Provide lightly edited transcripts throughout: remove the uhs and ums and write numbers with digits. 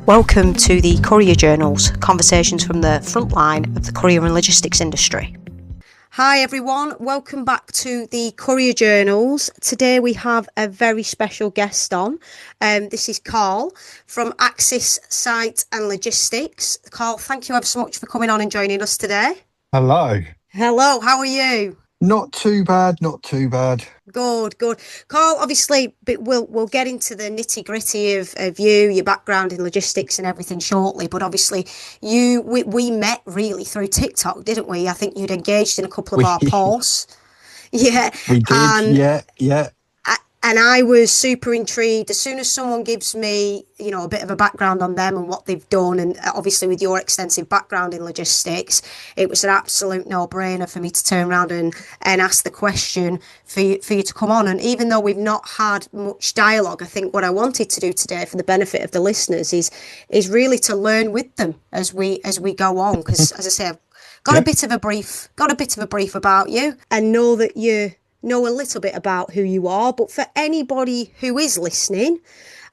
Welcome to the Courier Journals, conversations from the front line of the courier and logistics industry. Hi everyone, welcome back to the Courier Journals. Today we have a very special guest on. This is Karl from Axis Site and Logistics. Karl, thank you ever so much for coming on and joining us today. Hello. Hello, how are you? Not too bad, not too bad. Good. Karl, obviously, but we'll get into the nitty gritty of you, your background in logistics and everything shortly. But obviously, we met really through TikTok, didn't we? I think you'd engaged in a couple of our posts. Yeah. We did, yeah. And I was super intrigued. As soon as someone gives me, a bit of a background on them and what they've done, and obviously with your extensive background in logistics, it was an absolute no-brainer for me to turn around and ask the question for you to come on. And even though we've not had much dialogue, I think what I wanted to do today for the benefit of the listeners is really to learn with them as we go on. Because as I say, I've got a bit of a brief about you, and know that you know a little bit about who you are. But for anybody who is listening,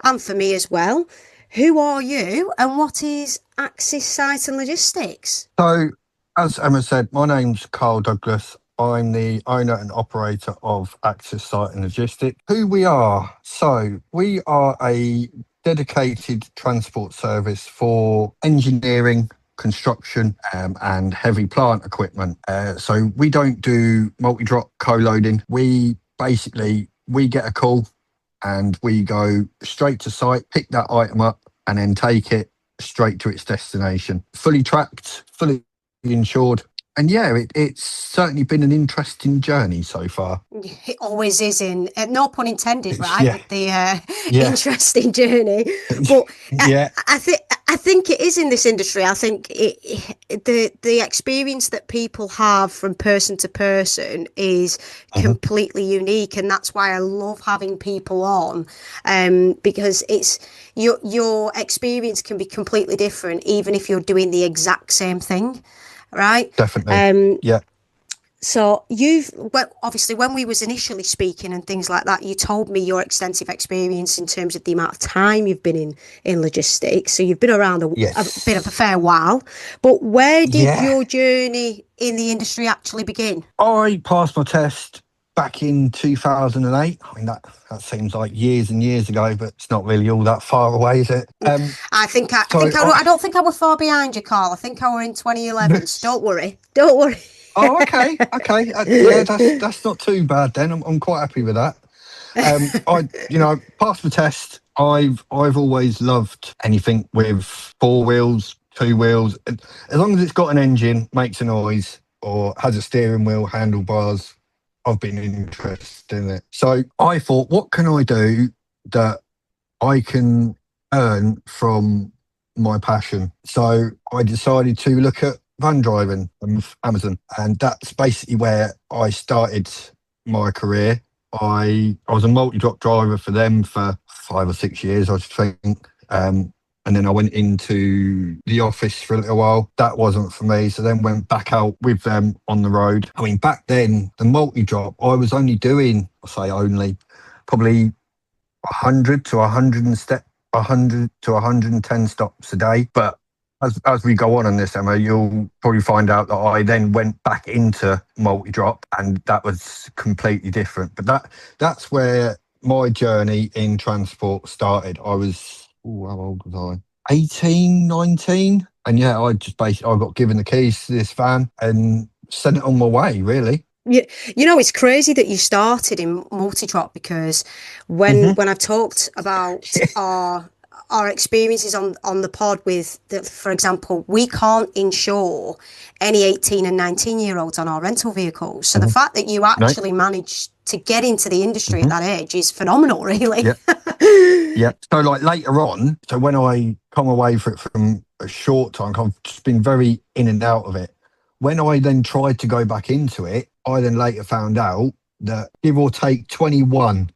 and for me as well, who are you and what is Axis Site and Logistics? So, as Emma said, my name's Karl Douglas. I'm the owner and operator of Axis Site and Logistics. Who we are? So, we are a dedicated transport service for engineering, construction and heavy plant equipment. So we don't do multi-drop co-loading. We get a call and we go straight to site, pick that item up and then take it straight to its destination. Fully tracked, fully insured. And it's certainly been an interesting journey so far. It always is, no pun intended, right? Yeah. With the interesting journey. But I think it is in this industry. I think the experience that people have from person to person is completely unique, and that's why I love having people on, because it's your experience can be completely different, even if you're doing the exact same thing. Right? Definitely. So obviously when we was initially speaking and things like that, you told me your extensive experience in terms of the amount of time you've been in logistics. So you've been around a bit of a fair while. But where did your journey in the industry actually begin? I passed my test back in 2008. I mean, that seems like years and years ago, but it's not really all that far away, is it? I don't think I were far behind you, Karl. I think I were in 2011. So don't worry. Oh, okay. That's not too bad then. I'm quite happy with that. I passed the test. I've always loved anything with 4 wheels, 2 wheels, as long as it's got an engine, makes a noise, or has a steering wheel, handlebars. I've been interested in it. So I thought, what can I do that I can earn from my passion? So I decided to look at van driving on Amazon, and that's basically where I started my career. I was a multi-drop driver for them for 5 or 6 years, I think. And then I went into the office for a little while. That wasn't for me. So then went back out with them on the road. I mean, back then, the multi-drop, I was only doing, probably 100 to 110 stops a day. But as we go on this, Emma, you'll probably find out that I then went back into multi-drop, and that was completely different. But that's where my journey in transport started. I was, how old was I? 18, 19. And I got given the keys to this van and sent it on my way, really. It's crazy that you started in multi-drop, because when I've talked about our experiences on the pod for example, we can't insure any 18 and 19-year-olds on our rental vehicles. So the fact that you actually managed to get into the industry at that age is phenomenal, really. Yeah. So later on, so when I come away from a short time, I've just been very in and out of it. When I then tried to go back into it, I then later found out that give or take 21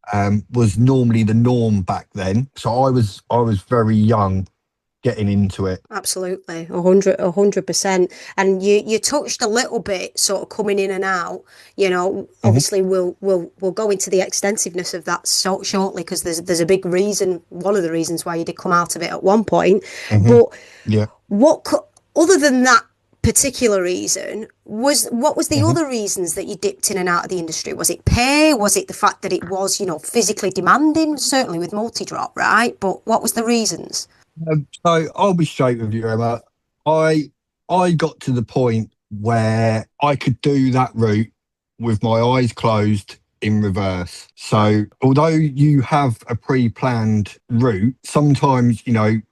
was normally the norm back then. So I was very young getting into it. Absolutely, 100%. And you touched a little bit, sort of coming in and out. Hmm. Obviously, we'll go into the extensiveness of that shortly, because there's a big reason, one of the reasons why you did come out of it at one point. Hmm. But Yeah. what other than that particular reason, what was the Hmm. other reasons that you dipped in and out of the industry? Was it pay? Was it the fact that it was, physically demanding? Certainly with multi-drop, right? But what was the reasons? So I'll be straight with you, Emma. I I got to the point where I could do that route with my eyes closed in reverse. So although you have a pre-planned route, sometimes,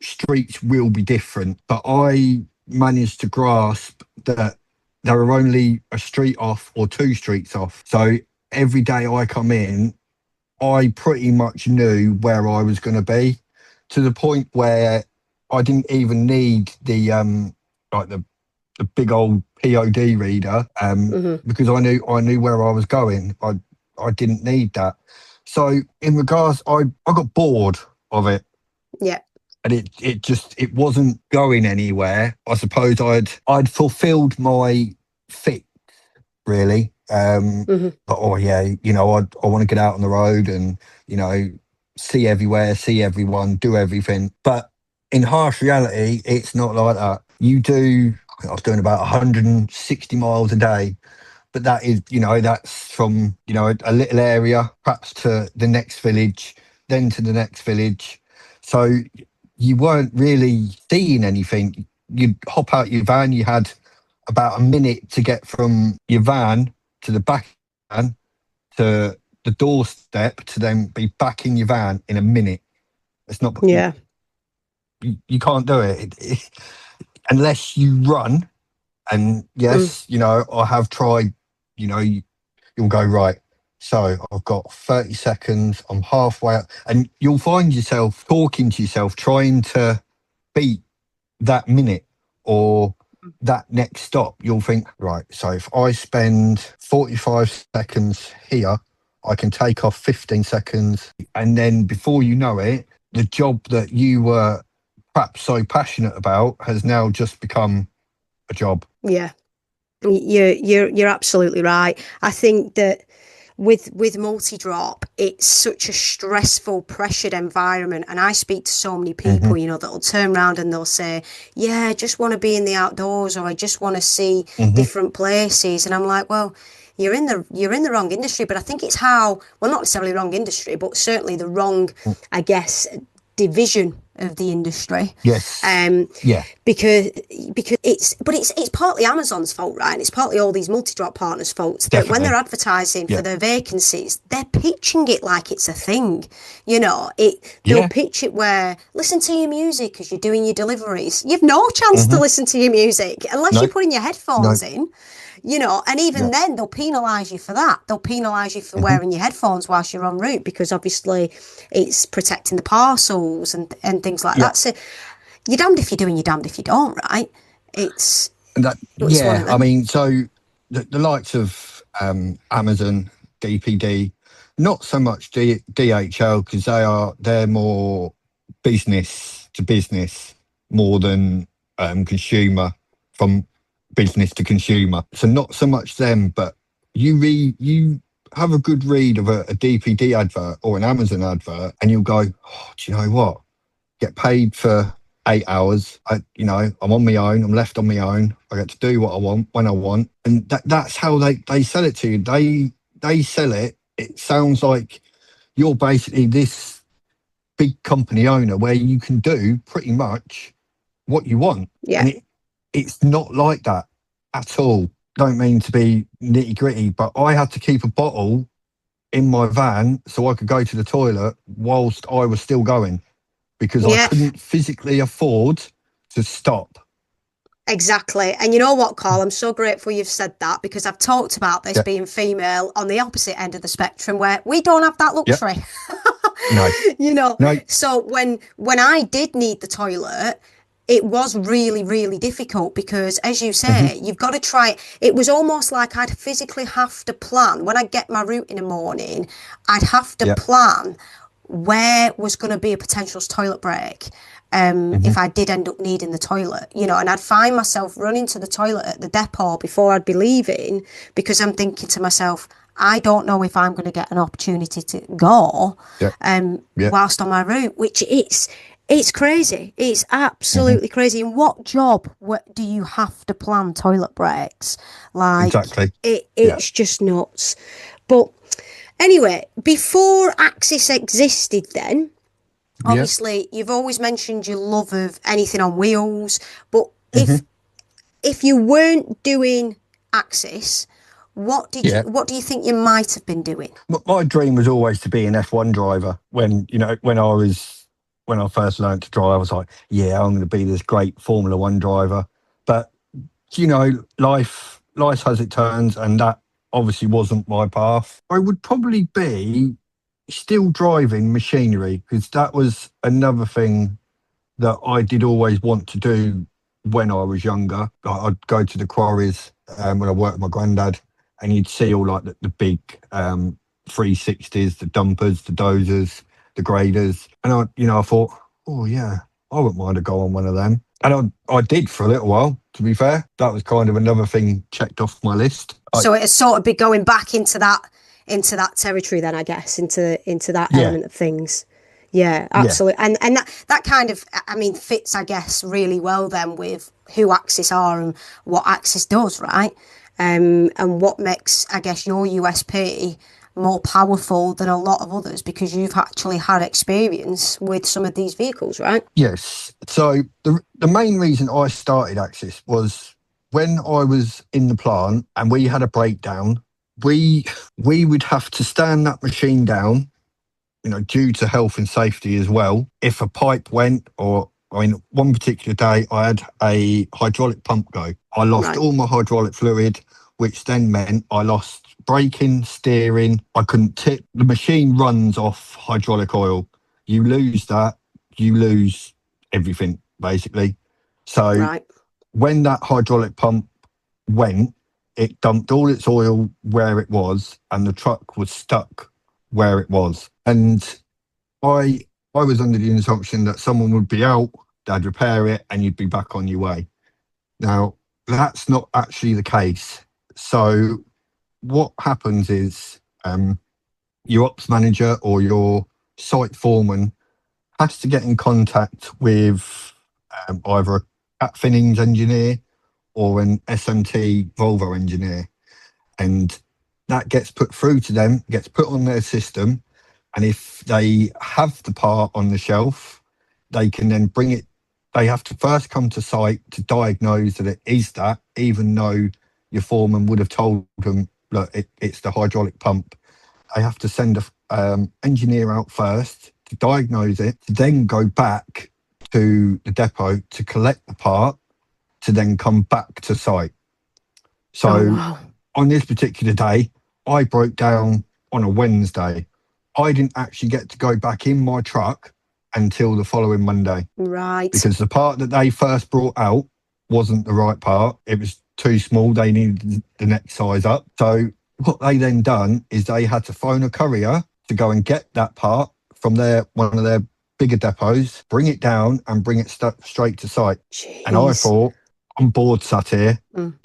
streets will be different. But I managed to grasp that there are only a street off or two streets off. So every day I come in, I pretty much knew where I was going to be, to the point where I didn't even need like the big old POD reader, Hmm. because I knew where I was going. I didn't need that. So in regards, I got bored of it, Yeah. and it wasn't going anywhere. I suppose I'd fulfilled my fit, really. Hmm. But oh yeah, I want to get out on the road and you know see everywhere, see everyone, do everything. But in harsh reality, it's not like that. I was doing about 160 miles a day, but that's from a little area, perhaps to the next village, then to the next village. So you weren't really seeing anything. You'd hop out your van, you had about a minute to get from your van to the back van to the doorstep, to then be back in your van in a minute. It's not you, Yeah. you can't do it. Unless you run. And Mm. yes, I have tried. You'll go right. So I've got 30 seconds. I'm halfway up, and you'll find yourself talking to yourself, trying to beat that minute or that next stop. You'll think, right, so if I spend 45 seconds here, I can take off 15 seconds. And then before you know it, the job that you were perhaps so passionate about has now just become a job. Yeah. You're absolutely right. I think that with multi-drop, it's such a stressful, pressured environment. And I speak to so many Hmm. people, that'll turn around and they'll say, yeah, I just want to be in the outdoors, or I just want to see Hmm. different places. And I'm like, well, you're in the wrong industry. But I think it's well, not necessarily wrong industry, but certainly the wrong, I guess, division of the industry. Yes. Um, Yeah, because it's partly Amazon's fault, right? And it's partly all these multi-drop partners' faults, that when they're definitely. advertising for Yeah. their vacancies, they're pitching it like it's a thing. They'll Yeah. pitch it where, listen to your music as you're doing your deliveries. You've no chance to Hmm. listen to your music unless No, you're putting your no. headphones in. And even Yeah. then they'll penalise you for that. They'll penalise you for Hmm. wearing your headphones whilst you're en route, because obviously it's protecting the parcels and things like Yeah. that. So you're damned if you do and you're damned if you don't, right? It's And that, it's one yeah, of I them. mean, so the likes of Amazon, DPD, not so much DHL, because they're more business to business more than consumer, from business to consumer. So not so much them, but you have a good read of a DPD advert or an Amazon advert, and you'll go, oh, do you know what? Get paid for 8 hours. I'm on my own. I'm left on my own. I get to do what I want when I want, and that's how they sell it to you. They sell it. It sounds like you're basically this big company owner where you can do pretty much what you want, Yeah. and it's not like that at all. Don't mean to be nitty gritty, but I had to keep a bottle in my van so I could go to the toilet whilst I was still going, because I Yeah, couldn't physically afford to stop. exactly. And you know what, Carl? I'm so grateful you've said that, because I've talked about this Yeah, being female on the opposite end of the spectrum, where we don't have that yeah, luxury. no, you know, no. so when I did need the toilet, it was really, really difficult, because, as you Hmm. say, you've got to try. It was almost like I'd physically have to plan. When I get my route in the morning, I'd have to Yeah. plan where was going to be a potential toilet break. Hmm. if I did end up needing the toilet, you know, and I'd find myself running to the toilet at the depot before I'd be leaving because I'm thinking to myself, I don't know if I'm going to get an opportunity to go Yeah. Yeah. whilst on my route, which it's crazy. It's Hmm. absolutely crazy. In what job do you have to plan toilet breaks? Like Exactly. Yeah. it's just nuts. But anyway, before Axis existed, then Yeah. obviously you've always mentioned your love of anything on wheels. But Hmm. if you weren't doing Axis, Yeah. what do you think you might have been doing? My dream was always to be an F1 driver. When I first learned to drive, I was like, yeah, I'm going to be this great Formula One driver. But life has its turns, and that obviously wasn't my path. I would probably be still driving machinery because that was another thing that I did always want to do when I was younger. Like, I'd go to the quarries when I worked with my granddad, and you'd see all like the big 360s, the dumpers, the dozers, the graders, and I thought, oh yeah, I wouldn't mind to go on one of them, and I did for a little while. To be fair, that was kind of another thing checked off my list. So it'd sort of be going back into that territory then, I guess, into that Yeah, element of things. Yeah, yeah, absolutely. And that kind of, I mean, fits, I guess, really well then with who Axis are and what Axis does, right? And what makes, I guess, your USP more powerful than a lot of others because you've actually had experience with some of these vehicles, right? yes. So the main reason I started Axis was when I was in the plant and we had a breakdown. We we would have to stand that machine down, due to health and safety as well. If a pipe went, or I mean, one particular day I had a hydraulic pump go. I lost Right, all my hydraulic fluid, which then meant I lost braking, steering. I couldn't tip. The machine runs off hydraulic oil. You lose that, you lose everything basically. So right. when that hydraulic pump went, it dumped all its oil where it was, and the truck was stuck where it was. And I I was under the assumption that someone would be out, they'd repair it, and you'd be back on your way. Now, that's not actually the case. So what happens is your ops manager or your site foreman has to get in contact with either a Cat Finnings engineer or an SMT Volvo engineer, and that gets put through to them, gets put on their system, and if they have the part on the shelf, they can then bring it. They have to first come to site to diagnose that it is that, even though your foreman would have told them, look, it's the hydraulic pump. They have to send a engineer out first to diagnose it, to then go back to the depot to collect the part, to then come back to site. Oh, So wow. on this particular day, I broke down on a Wednesday. I didn't actually get to go back in my truck until the following Monday Right. because the part that they first brought out wasn't the right part. It was too small. They needed the next size up. So what they then done is they had to phone a courier to go and get that part from one of their bigger depots, bring it down and bring it straight to site. And I Jeez. thought, I'm bored sat here. Mm.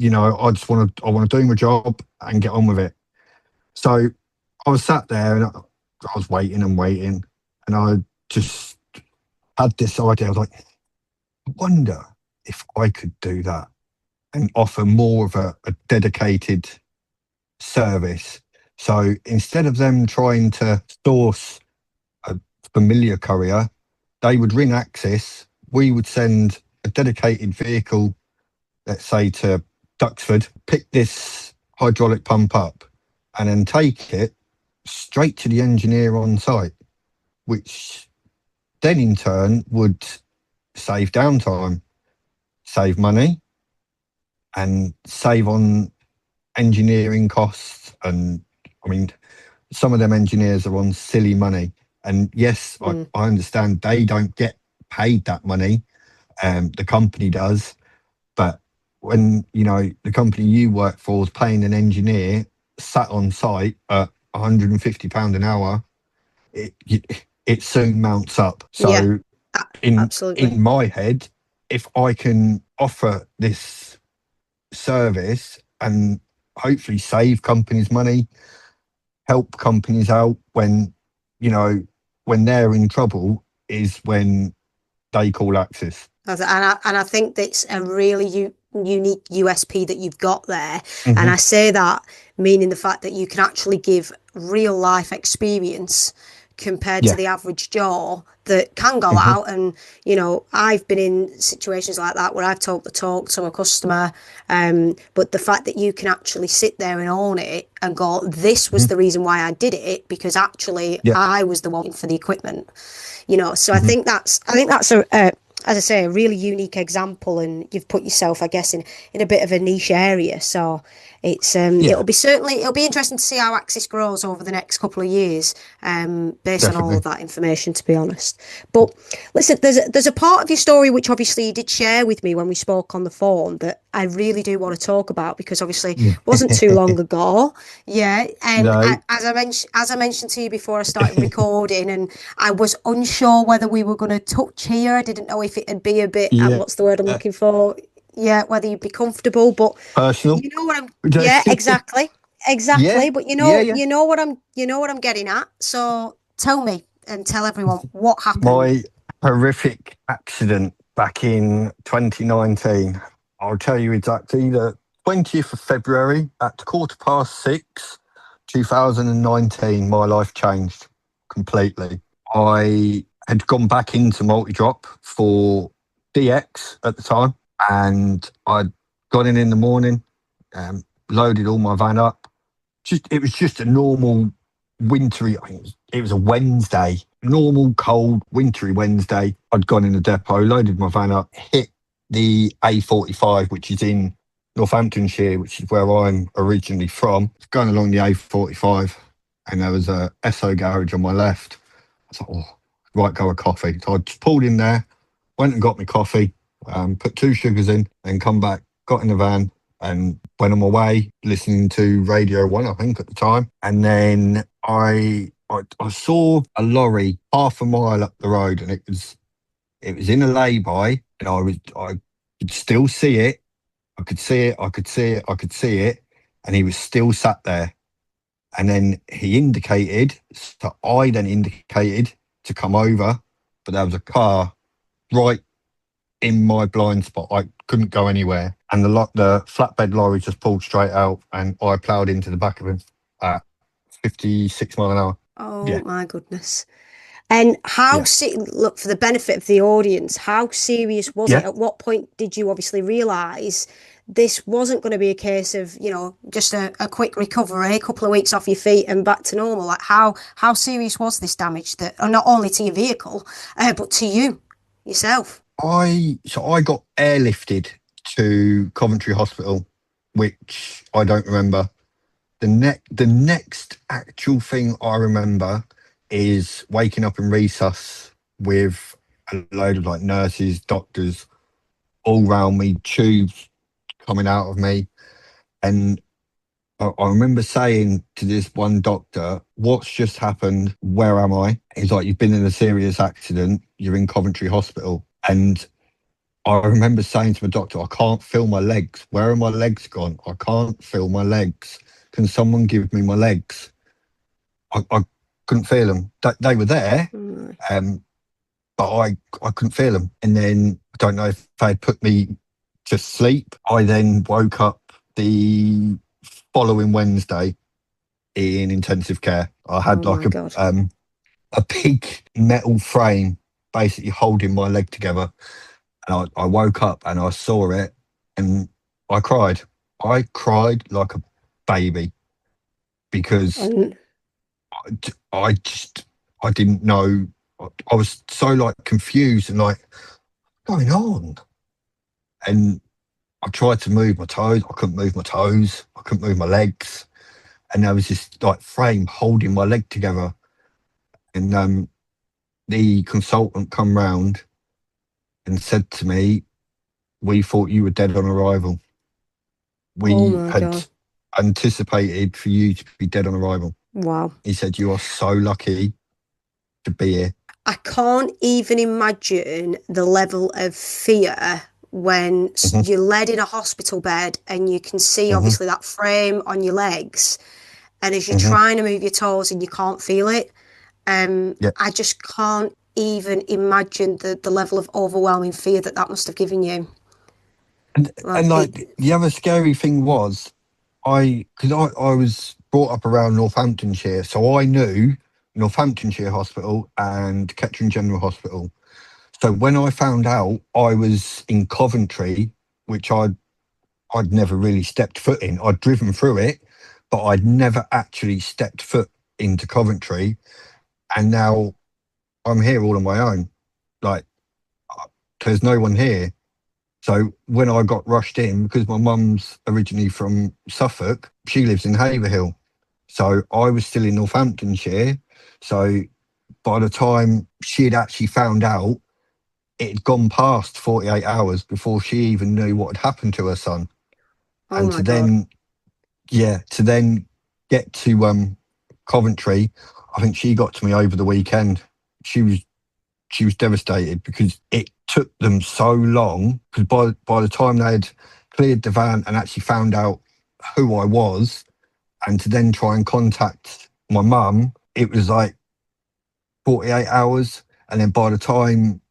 I want to do my job and get on with it. So I was sat there and I was waiting and waiting, and I just had this idea. I was like, I wonder if I could do that and offer more of a dedicated service. So instead of them trying to source a familiar courier, they would ring Axis. We would send a dedicated vehicle, let's say to Duxford, pick this hydraulic pump up and then take it straight to the engineer on site, which then in turn would save downtime, save money, and save on engineering costs. And I mean, some of them engineers are on silly money. And yes, I, Mm. I understand they don't get paid that money. The company does. But when, the company you work for is paying an engineer sat on site at £150 an hour, it soon mounts up. Yeah, So Absolutely. in my head, if I can offer this service and hopefully save companies money, help companies out when, you know, when they're in trouble, is when they call Axis. And I think that's a really unique USP that you've got there. And Hmm. I say that meaning the fact that you can actually give real life experience compared to Yeah. the average Joe that can go Hmm. out and, you know, I've been in situations like that where I've talked the talk to a customer, but the fact that you can actually sit there and own it and go, this was Hmm. the reason why I did it, because actually Yeah. I was the one for the equipment, you know. So I Hmm. think that's a as I say, a really unique example, and you've put yourself, I guess, in a bit of a niche area. So Yeah, it'll be interesting to see how Axis grows over the next couple of years, based on all definitely. of that information, to be honest. But listen, there's a part of your story which obviously you did share with me when we spoke on the phone that I really do want to talk about, because obviously it Yeah. wasn't too long ago. Yeah, and No. as I mentioned to you before I started recording, and I was unsure whether we were going to touch here. I didn't know if it'd be a bit, Yeah. what's the word I'm looking for? Yeah, whether you'd be comfortable, but Personal. you know what I'm, yeah, exactly, Yeah. exactly. But Yeah. Yeah. you know what I'm getting at. So tell me and tell everyone what happened. My horrific accident back in 2019. I'll tell you exactly, the 20th of February at 6:15, 2019, my life changed completely. I had gone back into multi drop for DX at the time, and I'd gone in the morning, loaded all my van up. It was just a normal wintry. I think it was a Wednesday, normal cold wintry Wednesday. I'd gone in the depot, loaded my van up, hit the A45, which is in Northamptonshire, which is where I'm originally from. Going along the A45, and there was a Esso garage on my left. I thought, oh, right, go a coffee. So I just pulled in there, went and got my coffee, put two sugars in, and come back, got in the van, and went on my way listening to Radio One, I think, at the time. And then I saw a lorry half a mile up the road, and it was in a lay-by, and I could still see it. I could see it. I could see it. I could see it, and he was still sat there. And then he indicated, so I then indicated to come over, but there was a car right in my blind spot. I couldn't go anywhere, and the flatbed lorry just pulled straight out, and I ploughed into the back of him at 56 mile an hour. Oh Yeah, my goodness. And yeah, look, for the benefit of the audience, how serious was it? yeah. At what point did you obviously realise this wasn't going to be a case of, you know, just a quick recovery, a couple of weeks off your feet and back to normal? Like how serious was this damage that, not only to your vehicle, but to you yourself? I got airlifted to Coventry Hospital, which I don't remember. The next actual thing I remember is waking up in resus with a load of like nurses, doctors all round me, tubes coming out of me. And I remember saying to this one doctor, "What's just happened? Where am I?" He's like, "You've been in a serious accident. You're in Coventry Hospital." And I remember saying to the doctor, "I can't feel my legs. Where are my legs gone? I can't feel my legs. Can someone give me my legs?" I couldn't feel them. They were there, Mm. um, but I couldn't feel them. And then I don't know if they had put me to sleep. I then woke up the following Wednesday in intensive care. I Oh had like my God. a big metal frame basically holding my leg together. And I woke up and I saw it, and I cried. I cried like a baby because And I just, I didn't know. I was so like confused and like, going on? And I tried to move my toes. I couldn't move my toes. I couldn't move my legs. And there was this like frame holding my leg together. And the consultant come round and said to me, "We thought you were dead on arrival. oh We my had God. anticipated for you to be dead on arrival." Wow. He said, "You are so lucky to be here." I can't even imagine the level of fear when Hmm. you're laid in a hospital bed and you can see Hmm. obviously that frame on your legs, and as you're Hmm. trying to move your toes and you can't feel it. Yeah. I just can't even imagine the level of overwhelming fear that that must have given you. And Like like it, the other scary thing was, I was brought up around Northamptonshire, so I knew Northamptonshire Hospital and Kettering General Hospital. So when I found out I was in Coventry, which I'd never really stepped foot in, I'd driven through it, but I'd never actually stepped foot into Coventry, and now I'm here all on my own. Like, there's no one here. So when I got rushed in, because my mum's originally from Suffolk, she lives in Haverhill. So I was still in Northamptonshire. So by the time she had actually found out, it had gone past 48 hours before she even knew what had happened to her son. oh And my God. to then get to Coventry, I think she got to me over the weekend. She was she was devastated because it took them so long. Because by the time they had cleared the van and actually found out who I was, and to then try and contact my mum, it was like 48 hours. And then by the time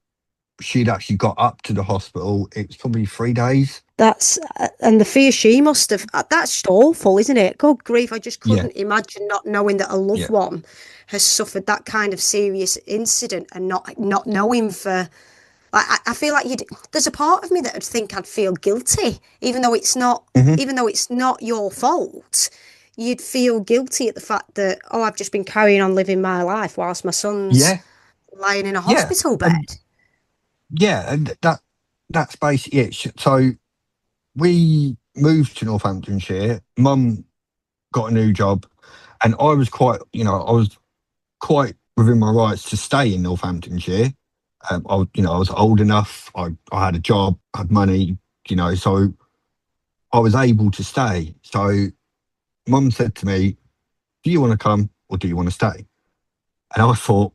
she'd actually got up to the hospital, it was probably 3 days. That's and the fear she must have. That's just awful, isn't it? God grief! I just Yeah, couldn't imagine not knowing that a loved yeah. one has suffered that kind of serious incident and not knowing for. I feel like you'd. There's a part of me that would think I'd feel guilty, even though it's not. Hmm. Even though it's not your fault, you'd feel guilty at the fact that oh, I've just been carrying on living my life whilst my son's Yeah, lying in a yeah. hospital bed. And yeah, and that's basically it. So we moved to Northamptonshire. Mum got a new job, and I was quite within my rights to stay in Northamptonshire. I was old enough. I had a job, had money, so I was able to stay. So Mum said to me, "Do you want to come or do you want to stay?" And I thought,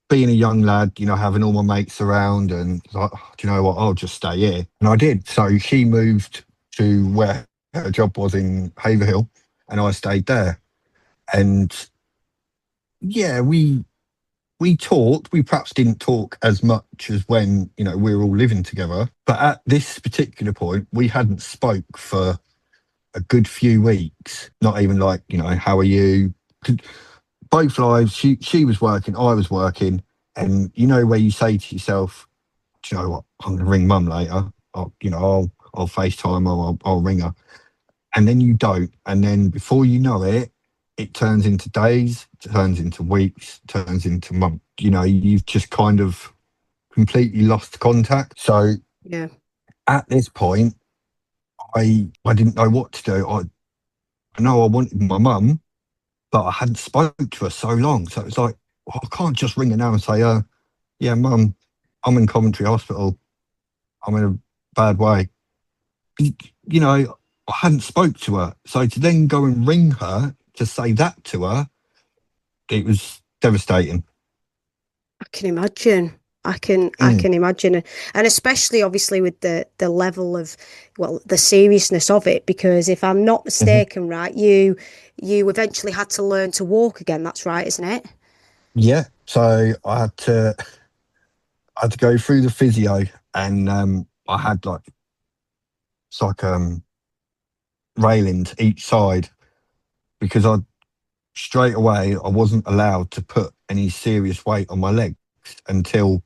being a young lad, having all my mates around, and like, "Oh, do you know what? I'll just stay here." And I did. So she moved to where her job was in Haverhill, and I stayed there. And yeah, we talked. We perhaps didn't talk as much as when we were all living together. But at this particular point, we hadn't spoke for a good few weeks. Not even like how are you? 'Cause both lives. She was working, I was working, and where you say to yourself, "Do you know what? I'm going to ring Mum later. I'll FaceTime or I'll ring her." And then you don't, and then before you know it, it turns into days, turns into weeks, turns into months. You've just kind of completely lost contact. So Yeah, at this point, I didn't know what to do. I know I wanted my mum, but I hadn't spoke to her so long. So it's like, well, I can't just ring her now and say, yeah, Mum, I'm in Coventry Hospital. I'm in a bad way." I hadn't spoke to her. So to then go and ring her to say that to her, it was devastating. I can imagine. I Mm. can imagine, and especially obviously with the level of well the seriousness of it. Because if I'm not Hmm. mistaken, right, you eventually had to learn to walk again. That's right, isn't it? Yeah. So I had to go through the physio, and I had like it's like railings each side, because I straight away I wasn't allowed to put any serious weight on my legs until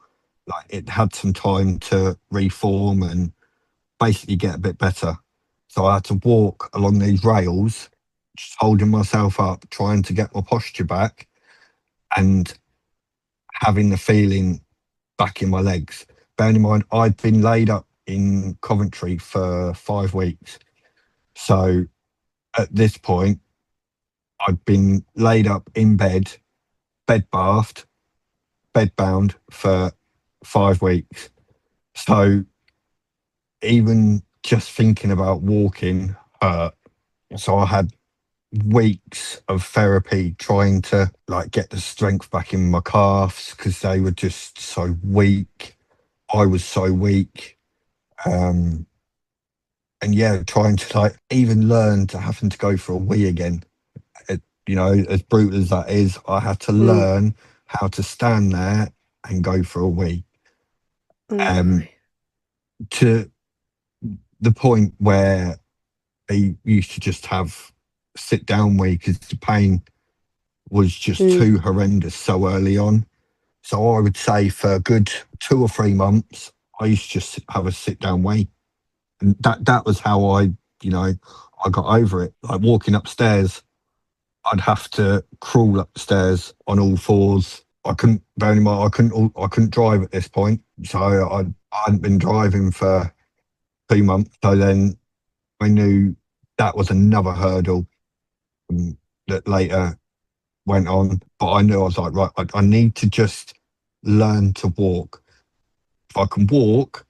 like it had some time to reform and basically get a bit better. So I had to walk along these rails, just holding myself up, trying to get my posture back and having the feeling back in my legs. Bearing in mind, I'd been laid up in Coventry for 5 weeks. So at this point, I'd been laid up in bed, bed bathed, bed bound for 5 weeks. So even just thinking about walking hurt. So I had weeks of therapy trying to like get the strength back in my calves because they were just so weak. I was so weak. Um, and yeah, trying to like even learn to having to go for a wee again. As brutal as that is, I had to Mm. learn how to stand there and go for a wee. Oh Um, my. to the point where they used to just have sit down wee because the pain was just Mm. too horrendous so early on. So I would say for a good 2 or 3 months, I used to just have a sit down wee, and that was how I got over it. Like walking upstairs, I'd have to crawl upstairs on all fours. I couldn't, bear in mind, I couldn't drive at this point, so I hadn't been driving for 2 months. So then I knew that was another hurdle, that later went on. But I knew I was like, right, I need to just learn to walk. If I can walk,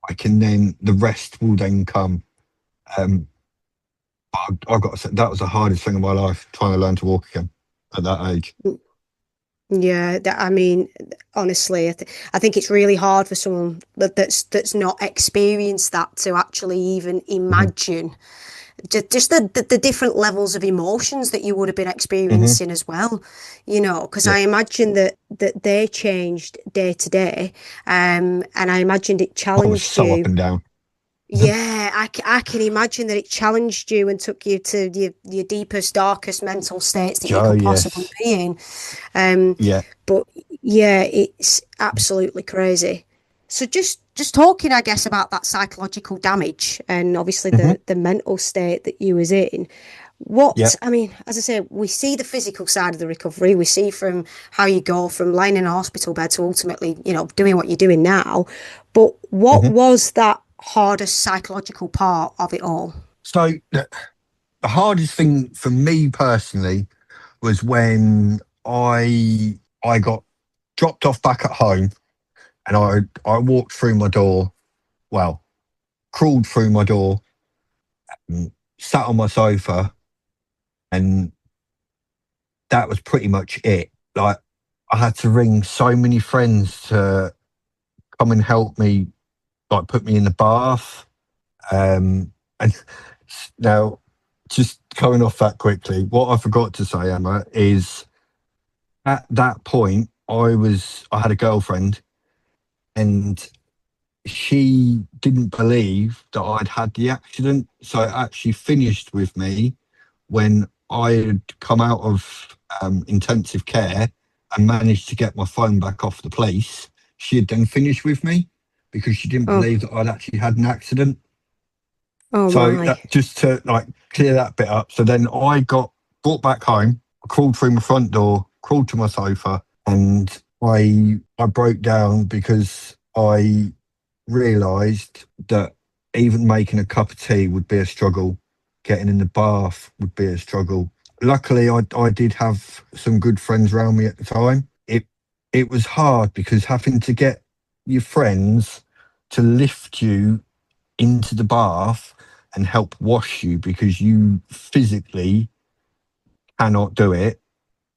I can then the rest will then come. Um, I got to say that was the hardest thing in my life, trying to learn to walk again at that age. Yeah, I mean, honestly, I think it's really hard for someone that's not experienced that to actually even Hmm. imagine just the different levels of emotions that you would have been Hmm. experiencing as well, because Yeah, I imagine that they changed day to day, and I imagined it I was challenged so up you. and down. Yeah, I can imagine that it challenged you and took you to your deepest, darkest mental states that you Joe, could possibly yes, be in. Um, yeah. but yeah, it's absolutely crazy. So just talking, I guess, about that psychological damage and obviously Hmm. the mental state that you was in. Yeah. I mean, as I say, we see the physical side of the recovery. We see from how you go from lying in a hospital bed to ultimately, doing what you're doing now. But what Hmm. was that hardest psychological part of it all? So the hardest thing for me personally was when I got dropped off back at home, and I walked through my door, well, crawled through my door, and sat on my sofa, and that was pretty much it. Like I had to ring so many friends to come and help me, like put me in the bath. And now, just going off that quickly, what I forgot to say, Emma, is at that point I had a girlfriend, and she didn't believe that I'd had the accident. So it actually finished with me when I had come out of intensive care and managed to get my phone back off the police. She had then finished with me because she didn't Oh, believe that I'd actually had an accident. oh So my. that just to like clear that bit up. So then I got brought back home, crawled through my front door, crawled to my sofa, and I broke down because I realised that even making a cup of tea would be a struggle. Getting in the bath would be a struggle. Luckily, I did have some good friends around me at the time. It was hard because having to get your friends to lift you into the bath and help wash you because you physically cannot do it.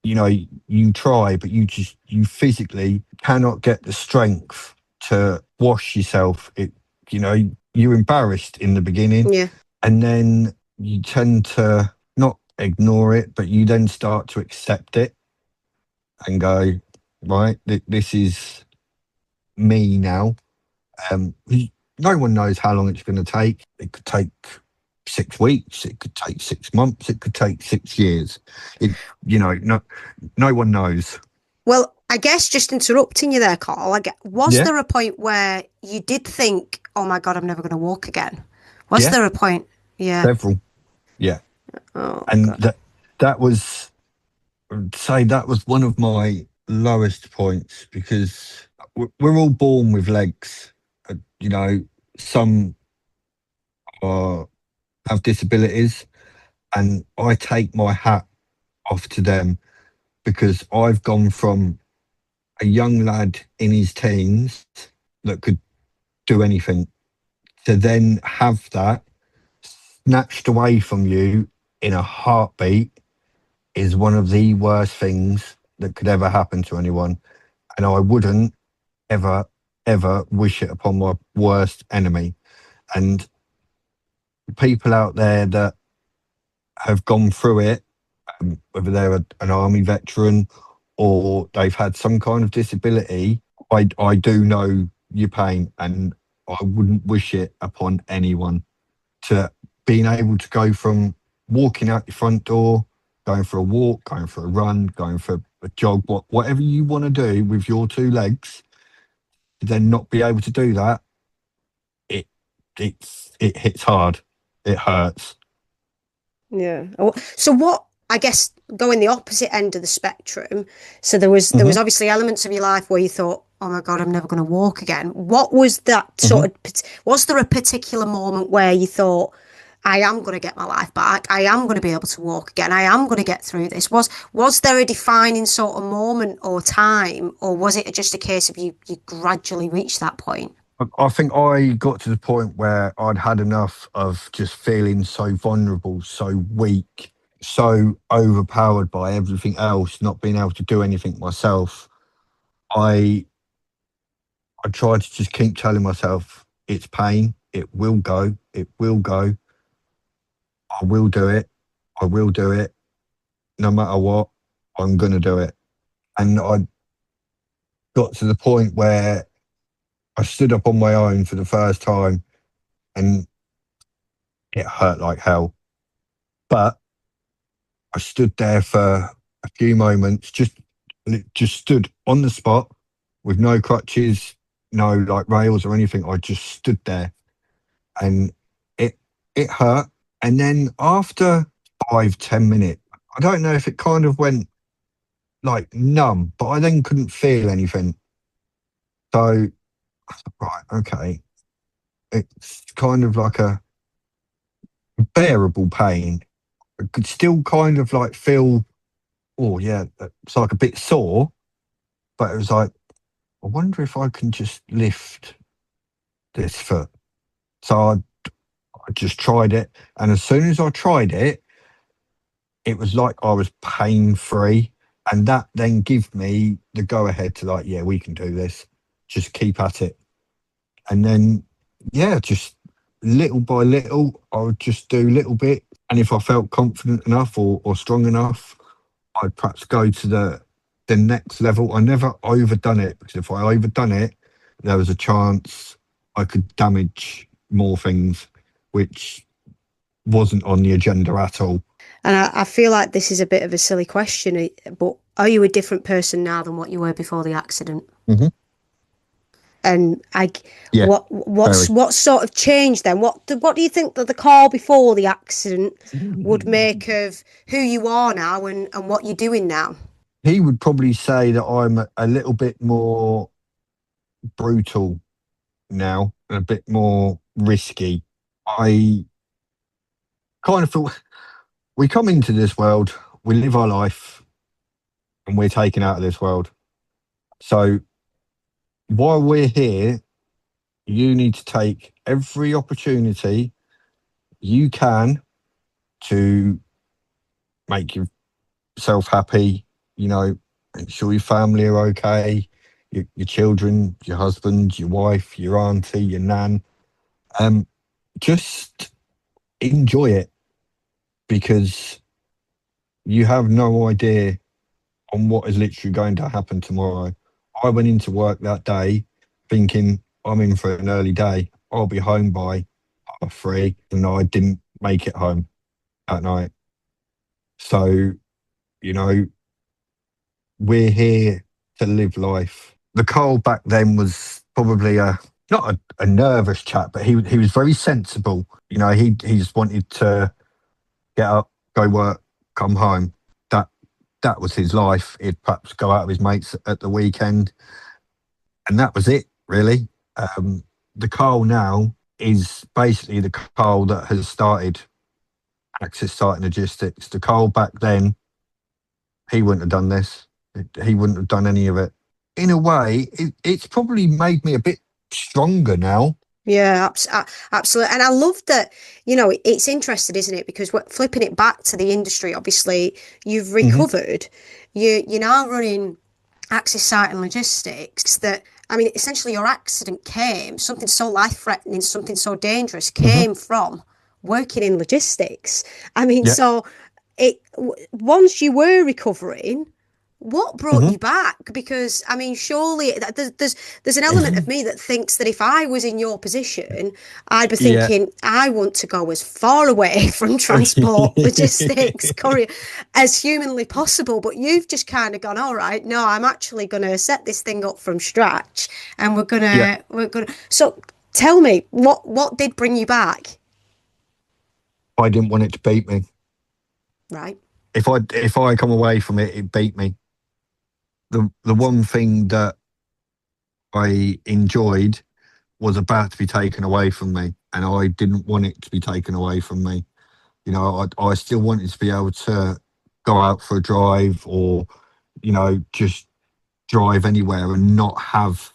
You try, but you physically cannot get the strength to wash yourself. You're embarrassed in the beginning, Yeah. and then you tend to not ignore it, but you then start to accept it and go, right, this is me now. Um, no one knows how long it's going to take. It could take 6 weeks. It could take 6 months. It could take 6 years. It, no one knows. Well, I guess just interrupting you there, Carl, was Yeah, there a point where you did think, oh my God, I'm never going to walk again? Was yeah, there a point? Yeah. several. Yeah, Oh and God. that was say that was one of my lowest points because we're all born with legs. Some are have disabilities, and I take my hat off to them because I've gone from a young lad in his teens that could do anything to then have that snatched away from you in a heartbeat is one of the worst things that could ever happen to anyone. And I wouldn't ever, ever wish it upon my worst enemy. And people out there that have gone through it, whether they're an army veteran or they've had some kind of disability, I do know your pain, and I wouldn't wish it upon anyone. To being able to go from walking out your front door, going for a walk, going for a run, going for a jog, whatever you want to do with your two legs, to then not be able to do that, it it hits hard. It hurts. Yeah. So what, I guess, going the opposite end of the spectrum. So there was Hmm. obviously elements of your life where you thought, "Oh my God, I'm never going to walk again." What was that Hmm. sort of, was there a particular moment where you thought, "I am going to get my life back. I am going to be able to walk again. I am going to get through this." Was there a defining sort of moment or time, or was it just a case of you gradually reached that point? I think I got to the point where I'd had enough of just feeling so vulnerable, so weak, so overpowered by everything else, not being able to do anything myself. I I tried to just keep telling myself it's pain, it will go, it will go, I will do it, I will do it, no matter what, I'm gonna do it. And I got to the point where I stood up on my own for the first time, and it hurt like hell. But I stood there for a few moments, just stood on the spot with no crutches, no like rails or anything. I just stood there, and it it hurt. And then after 5, 10 minutes, I don't know if it kind of went like numb, but I then couldn't feel anything. So right, okay, it's kind of like a bearable pain. I could still kind of like feel, oh yeah, it's like a bit sore, but it was like, I wonder if I can just lift this foot. So I just tried it. And as soon as I tried it, it was like I was pain free. And that then gave me the go ahead to like, yeah, we can do this. Just keep at it. And then, yeah, just little by little, I would just do little bit. And if I felt confident enough or strong enough, I'd perhaps go to the next level. I never overdone it, because if I overdone it, there was a chance I could damage more things, which wasn't on the agenda at all. And I feel like this is a bit of a silly question, but are you a different person now than what you were before the accident? Hmm. And Yeah, very. what sort of changed then? What do you think that the call before the accident would make of who you are now and what you're doing now? He would probably say that I'm a little bit more brutal now and a bit more risky. I kind of feel we come into this world, we live our life, and we're taken out of this world. So while we're here, you need to take every opportunity you can to make yourself happy, you know, make sure your family are okay, your children, your husband, your wife, your auntie, your nan. Um, just enjoy it, because you have no idea on what is literally going to happen tomorrow. I went into work that day thinking I'm in for an early day. I'll be home by 3:30, and I didn't make it home at night. So, you know, we're here to live life. The Carl back then was probably not a nervous chap, but he was very sensible. You know, he just wanted to get up, go work, come home. That that was his life. He'd perhaps go out with his mates at the weekend, and that was it, really. The Carl now is basically the Carl that has started Access Site Logistics. The Carl back then, he wouldn't have done this. He wouldn't have done any of it. In a way, it's probably made me a bit stronger now. Yeah, absolutely. And I love that, you know, it's interesting, isn't it? Because we're flipping it back to the industry, obviously, you've Hmm. recovered. You're now running Axis Site and Logistics that, I mean, essentially your accident came, something so life-threatening, something so dangerous Hmm. came from working in logistics. I mean, Yeah. so once you were recovering, what brought Hmm. you back? Because I mean, surely there's an element of me that thinks that if I was in your position, I'd be Yeah. thinking I want to go as far away from transport, logistics, courier as humanly possible. But you've just kind of gone, all right, no, I'm actually going to set this thing up from scratch, and Yeah. we're gonna. So tell me, what did bring you back? I didn't want it to beat me. Right. If I come away from it, it beat me. The one thing that I enjoyed was about to be taken away from me, and I didn't want it to be taken away from me. I still wanted to be able to go out for a drive, or just drive anywhere and not have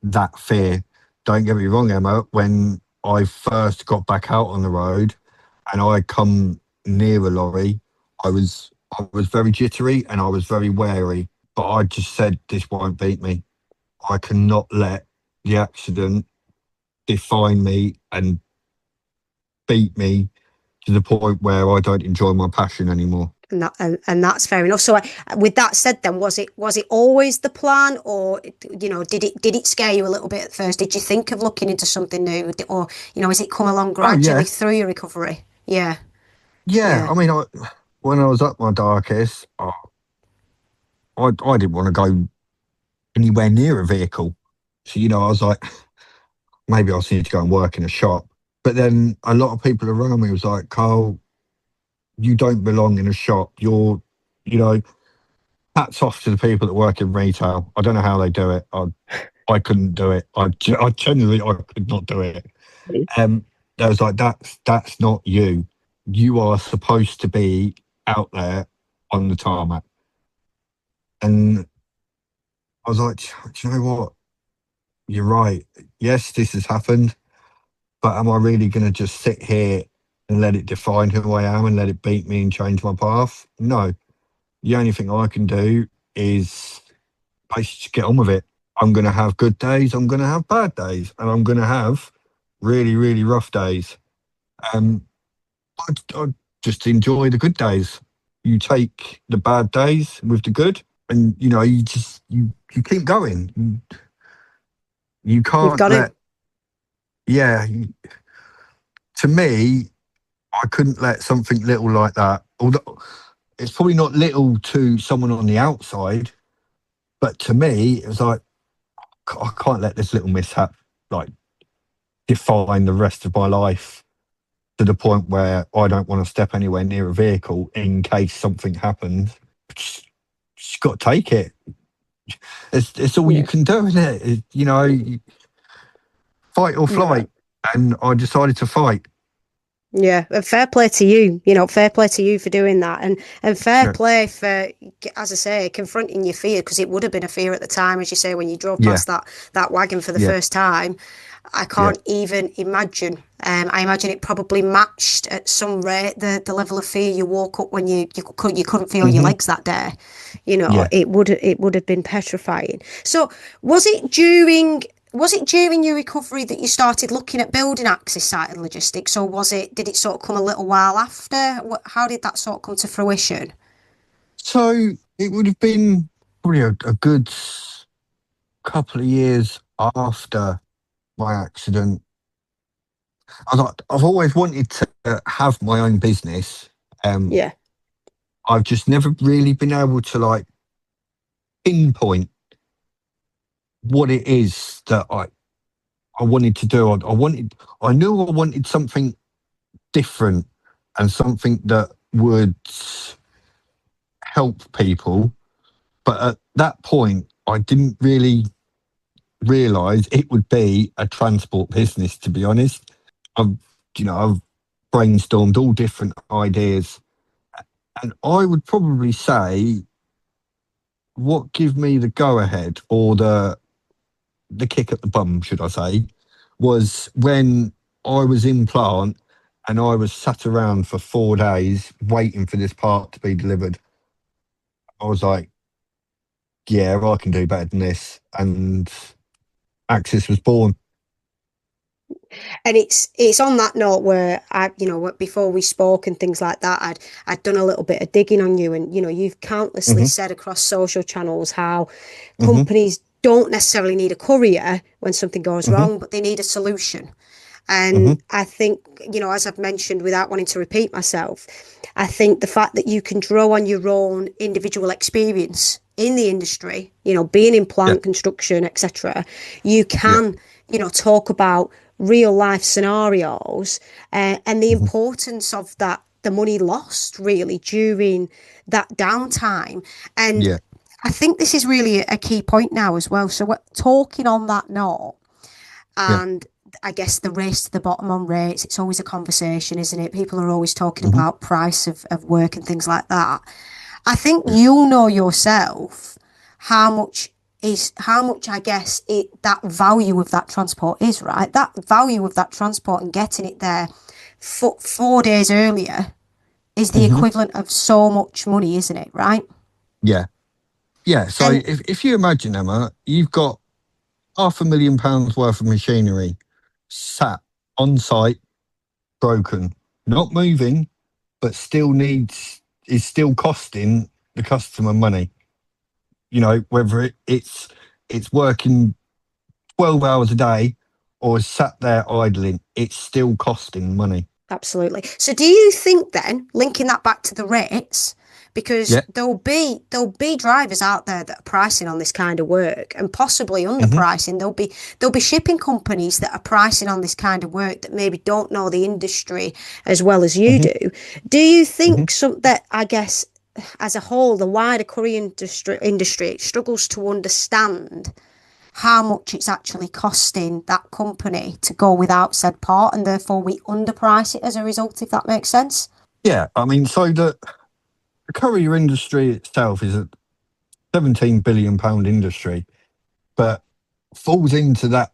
that fear. Don't get me wrong, Emma. When I first got back out on the road and I come near a lorry, I was very jittery and I was very wary. But I just said, this won't beat me. I cannot let the accident define me and beat me to the point where I don't enjoy my passion anymore. And that's fair enough. So, with that said, then was it always the plan, or did it scare you a little bit at first? Did you think of looking into something new, or has it come along Oh gradually yeah, through your recovery? Yeah, yeah. yeah, I mean, when I was at my darkest, I didn't want to go anywhere near a vehicle. So I was like, maybe I just need to go and work in a shop. But then a lot of people around me was like, Carl, you don't belong in a shop. You know, hats off to the people that work in retail. I don't know how they do it. I couldn't do it. I genuinely I could not do it. Um, I was like, that's not you. You are supposed to be out there on the tarmac. And I was like, do you know what? You're right. Yes, this has happened, but am I really going to just sit here and let it define who I am and let it beat me and change my path? No. The only thing I can do is basically just get on with it. I'm going to have good days. I'm going to have bad days, and I'm going to have really, really rough days. Um, I just enjoy the good days. You take the bad days with the good, and you keep going. You you've can't got to. let yeah. To me, I couldn't let something little like that. Although it's probably not little to someone on the outside, but to me, it was like I can't let this little mishap like define the rest of my life to the point where I don't want to step anywhere near a vehicle in case something happens. Just got to take it. It's all you Yeah, can do, isn't it? Fight or no. flight. And I decided to fight. Yeah, and fair play to you. Fair play to you for doing that, and fair Yeah, play for, as I say, confronting your fear, because it would have been a fear at the time, as you say, when you drove yeah, past that wagon for the yeah, first time. I yeah. can't even imagine. I imagine it probably matched at some rate the level of fear you woke up when you couldn't feel your Hmm. legs that day. Yeah. It would have been petrifying. So was it during was it during your recovery that you started looking at building Axis Site and Logistics, or did it sort of come a little while after? How did that sort of come to fruition? So it would have been probably a good couple of years after my accident. I've always wanted to have my own business. Um, Yeah, I've just never really been able to like pinpoint what it is that I wanted to do. I knew I wanted something different and something that would help people. But at that point, I didn't really realize it would be a transport business, to be honest. I've, I've brainstormed all different ideas. And I would probably say what gave me the go ahead or the kick at the bum, should I say, was when I was in plant and I was sat around for 4 days waiting for this part to be delivered. I was like, yeah, I can do better than this. And Axis was born. And it's on that note where before we spoke and things like that, I'd done a little bit of digging on you, and you've countlessly Hmm. said across social channels how Hmm. companies don't necessarily need a courier when something goes Hmm. wrong, but they need a solution. Hmm. And I think, as I've mentioned, without wanting to repeat myself, I think the fact that you can draw on your own individual experience in the industry, being in Yeah. plant construction, etc., you Yeah. can, talk about real life scenarios, and the Hmm. importance of that, the money lost really during that downtime. And Yeah. I think this is really a key point now as well. So we're talking on that note, Yeah. and I guess the race to the bottom on rates, it's always a conversation, isn't it? People are always talking Hmm. about price of work and things like that. I think Yeah. you'll know yourself how much I guess that value of that transport is, right? That value of that transport and getting it there 4 days earlier is the Hmm. equivalent of so much money, isn't it? Right? Yeah. Yeah. So And if you imagine, Emma, you've got £500,000 worth of machinery sat on site, broken, not moving, but is still costing the customer money. Whether it's working 12 hours a day or is sat there idling, it's still costing money. absolutely. So do you think then, linking that back to the rates, because Yeah. there'll be drivers out there that are pricing on this kind of work and possibly Hmm. underpricing. There'll be shipping companies that are pricing on this kind of work that maybe don't know the industry as well as you Hmm. do. Do you Hmm. think that, I guess, as a whole, the wider courier industry struggles to understand how much it's actually costing that company to go without said part, and therefore we underprice it as a result, if that makes sense? Yeah. I mean, so the courier industry itself is a £17 billion industry, but falls into that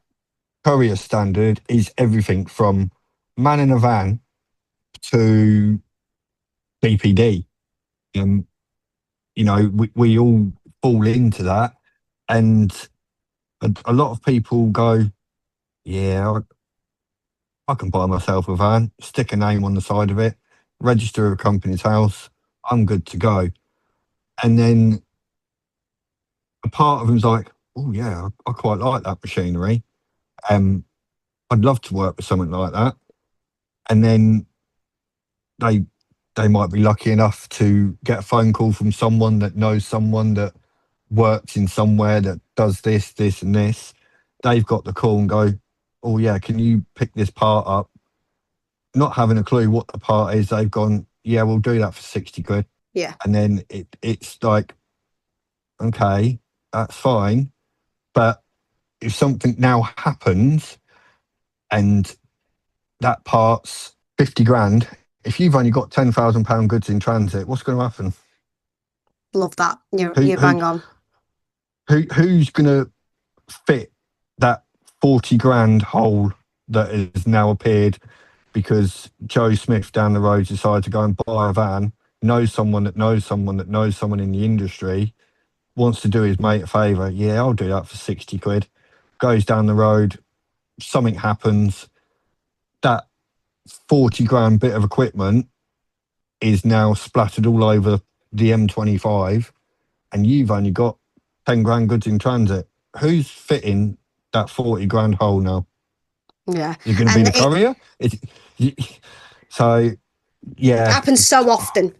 courier standard is everything from man in a van to BPD. Um, we all fall into that. And a lot of people go, yeah, I can buy myself a van, stick a name on the side of it, register a company's house, I'm good to go. And then a part of them's like, oh, yeah, I quite like that machinery. Um, I'd love to work with something like that. And then they they might be lucky enough to get a phone call from someone that knows someone that works in somewhere that does this, this, and this. They've got the call and go, oh yeah, can you pick this part up? Not having a clue what the part is, they've gone, yeah, we'll do that for 60 quid. Yeah. And then it's like, okay, that's fine. But if something now happens and that part's 50 grand, if you've only got £10,000 goods in transit, what's going to happen? Love that. Who, You're who, bang on. who's going to fit that 40 grand hole that has now appeared because Joe Smith down the road decided to go and buy a van, knows someone that knows someone that knows someone in the industry, wants to do his mate a favour. Yeah, I'll do that for 60 quid. Goes down the road, something happens. That 40 grand bit of equipment is now splattered all over the M25, and you've only got 10 grand goods in transit. Who's fitting that 40 grand hole now? Yeah. Is it going to be And the courier? So, yeah. happens so often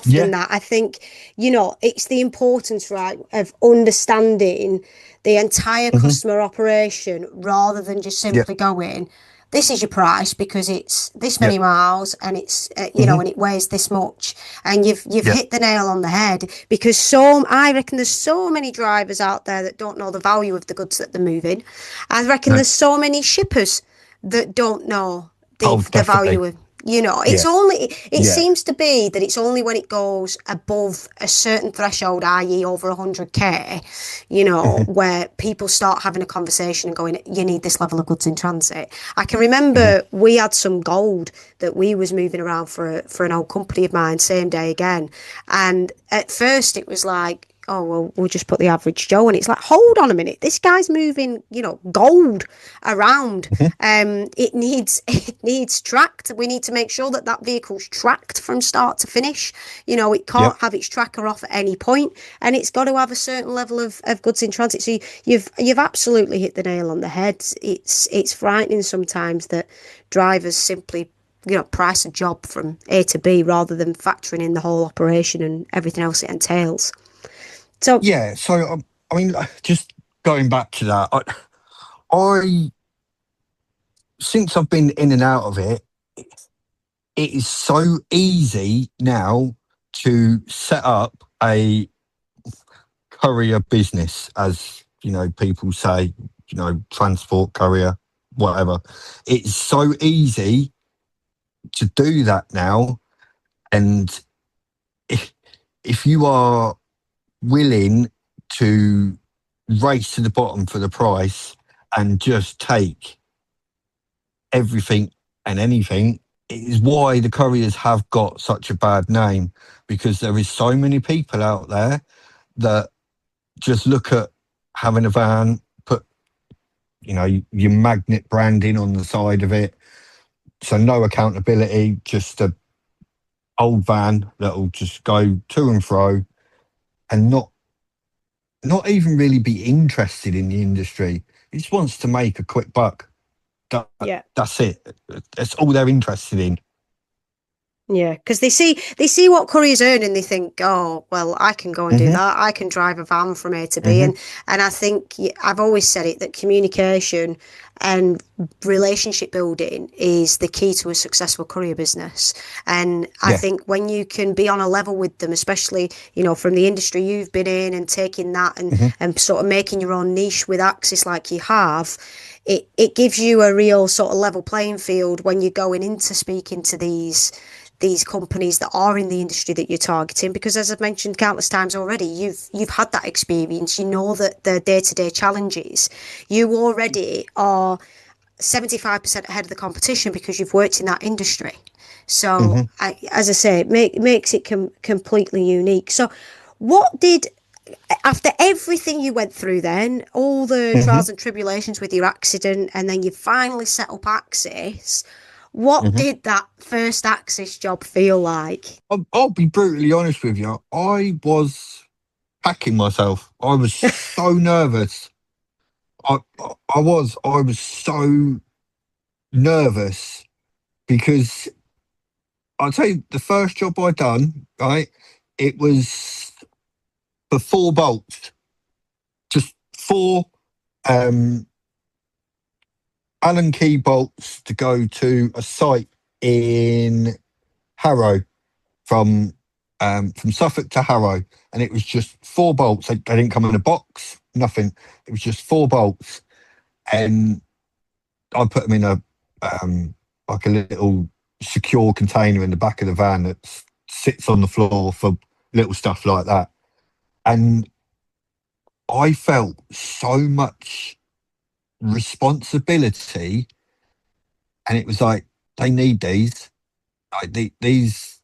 Yeah. that I think, it's the importance, right, of understanding the entire Hmm. customer operation rather than just Yeah. simply going, this is your price because it's this Yeah. many miles and it's Hmm. and it weighs this much, and you've Yeah. hit the nail on the head, because I reckon there's so many drivers out there that don't know the value of the goods that they're moving. I reckon No. there's so many shippers that don't know the Oh, the value definitely. It's Yeah. only, it Yeah. seems to be that it's only when it goes above a certain threshold, i.e., over 100K, Hmm. where people start having a conversation and going, you need this level of goods in transit. I can Hmm. remember we had some gold that we was moving around for an old company of mine, same day again. And at first it was like, oh well, we'll just put the average Joe, and it's like, hold on a minute, this guy's moving gold around. Hmm. It needs tracked. We need to make sure that that vehicle's tracked from start to finish. It can't Yep. have its tracker off at any point, and it's got to have a certain level of goods in transit. So you've absolutely hit the nail on the head. It's frightening sometimes that drivers simply price a job from A to B rather than factoring in the whole operation and everything else it entails. So Yeah. So, I mean, just going back to that, I since I've been in and out of it, it is so easy now to set up a courier business, as people say, transport courier, whatever. It's so easy to do that now, and if you are willing to race to the bottom for the price and just take everything and anything, it is why the couriers have got such a bad name, because there is so many people out there that just look at having a van, put your magnet branding on the side of it, so no accountability, just a old van that'll just go to and fro, and not even really be interested in the industry. He just wants to make a quick buck. That, yeah. that's it. That's all they're interested in. Yeah, because they see what Courier's earning, and they think, oh well, I can go and do Hmm. that. I can drive a van from A to B, Hmm. and I think I've always said it that communication and relationship building is the key to a successful courier business. And I Yeah. think when you can be on a level with them, especially from the industry you've been in and taking that and Hmm. and sort of making your own niche with Axis like you have. It gives you a real sort of level playing field when you're going into speaking to these companies that are in the industry that you're targeting, because as I've mentioned countless times already, you've had that experience. You know that the day-to-day challenges, you already are 75% ahead of the competition because you've worked in that industry. So Hmm. as I say, it makes it completely unique. So what did, after everything you went through, then all the Hmm. trials and tribulations with your accident, and then you finally set up Axis, what Hmm. did that first Axis job feel like? I'll be brutally honest with you. I was packing myself. I was so nervous. I was so nervous because I'll tell you, the first job I done, right, it was for 4 bolts, just four um, Allen key bolts to go to a site in Harrow, from Suffolk to Harrow, and it was just 4 bolts. They didn't come in a box, nothing. It was just 4 bolts, and I put them in a like a little secure container in the back of the van that sits on the floor for little stuff like that. And I felt so much responsibility, and it was like, they need these, like these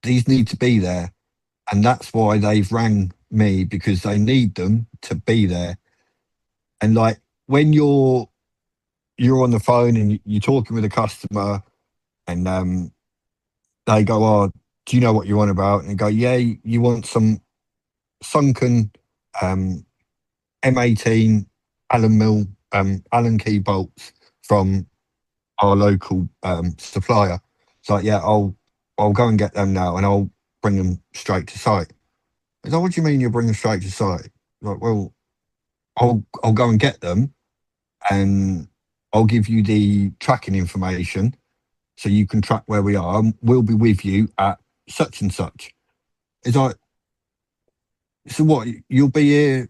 need to be there, and that's why they've rang me, because they need them to be there. And like, when you're on the phone and you're talking with a customer, and they go, "Oh, do you know what you're on about?" And you go, "Yeah, you want some sunken um, M18 Allen mill Allen key bolts from our local supplier." It's like, "Yeah, I'll go and get them now, and I'll bring them straight to site." It's like, "What do you mean you'll bring them straight to site?" Like, "Well, I'll go and get them, and I'll give you the tracking information so you can track where we are. And we'll be with you at such and such." It's like, "So what? You'll be here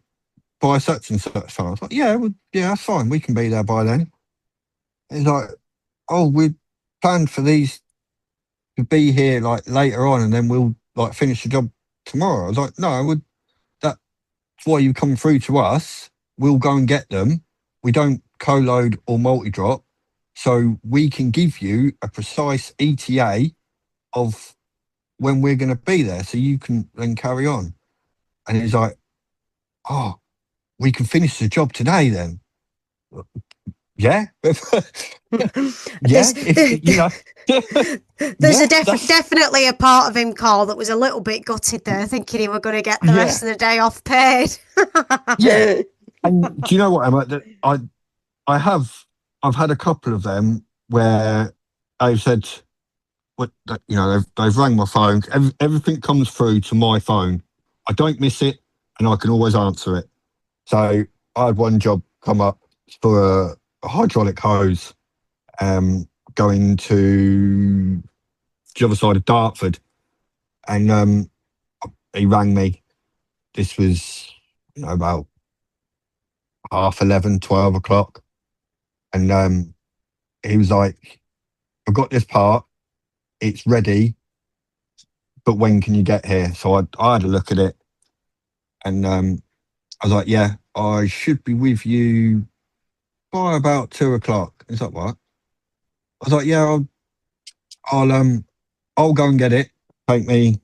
by such and such time?" I was like, "Yeah, well, yeah, that's fine. We can be there by then." It's like, "Oh, we planned for these. to be here like later on, and then we'll like finish the job tomorrow. I was like, no, that's why you come through to us. We'll go and get them. We don't co-load or multi-drop, so we can give you a precise ETA of when we're going to be there, so you can then carry on. And he's like, oh, we can finish the job today then. Yeah. Yeah, there's if you know. there's Yeah, that's definitely a part of him, Carl, that was a little bit gutted there, thinking he were going to get the rest yeah, of the day off paid. yeah. And do you know what, Emma? That I have I've had a couple of them where they've said, what you know, they've rang my phone. Everything comes through to my phone. I don't miss it, and I can always answer it. So I had one job come up for a hydraulic hose, going to the other side of Dartford, and he rang me. This was, about 11:30, 12 o'clock, and he was like, "I've got this part. It's ready, but when can you get here?" So I had a look at it, and I was like, "Yeah, I should be with you by about 2 o'clock." He's like, "What?" I was like, "Yeah, I'll I'll go and get it. Take me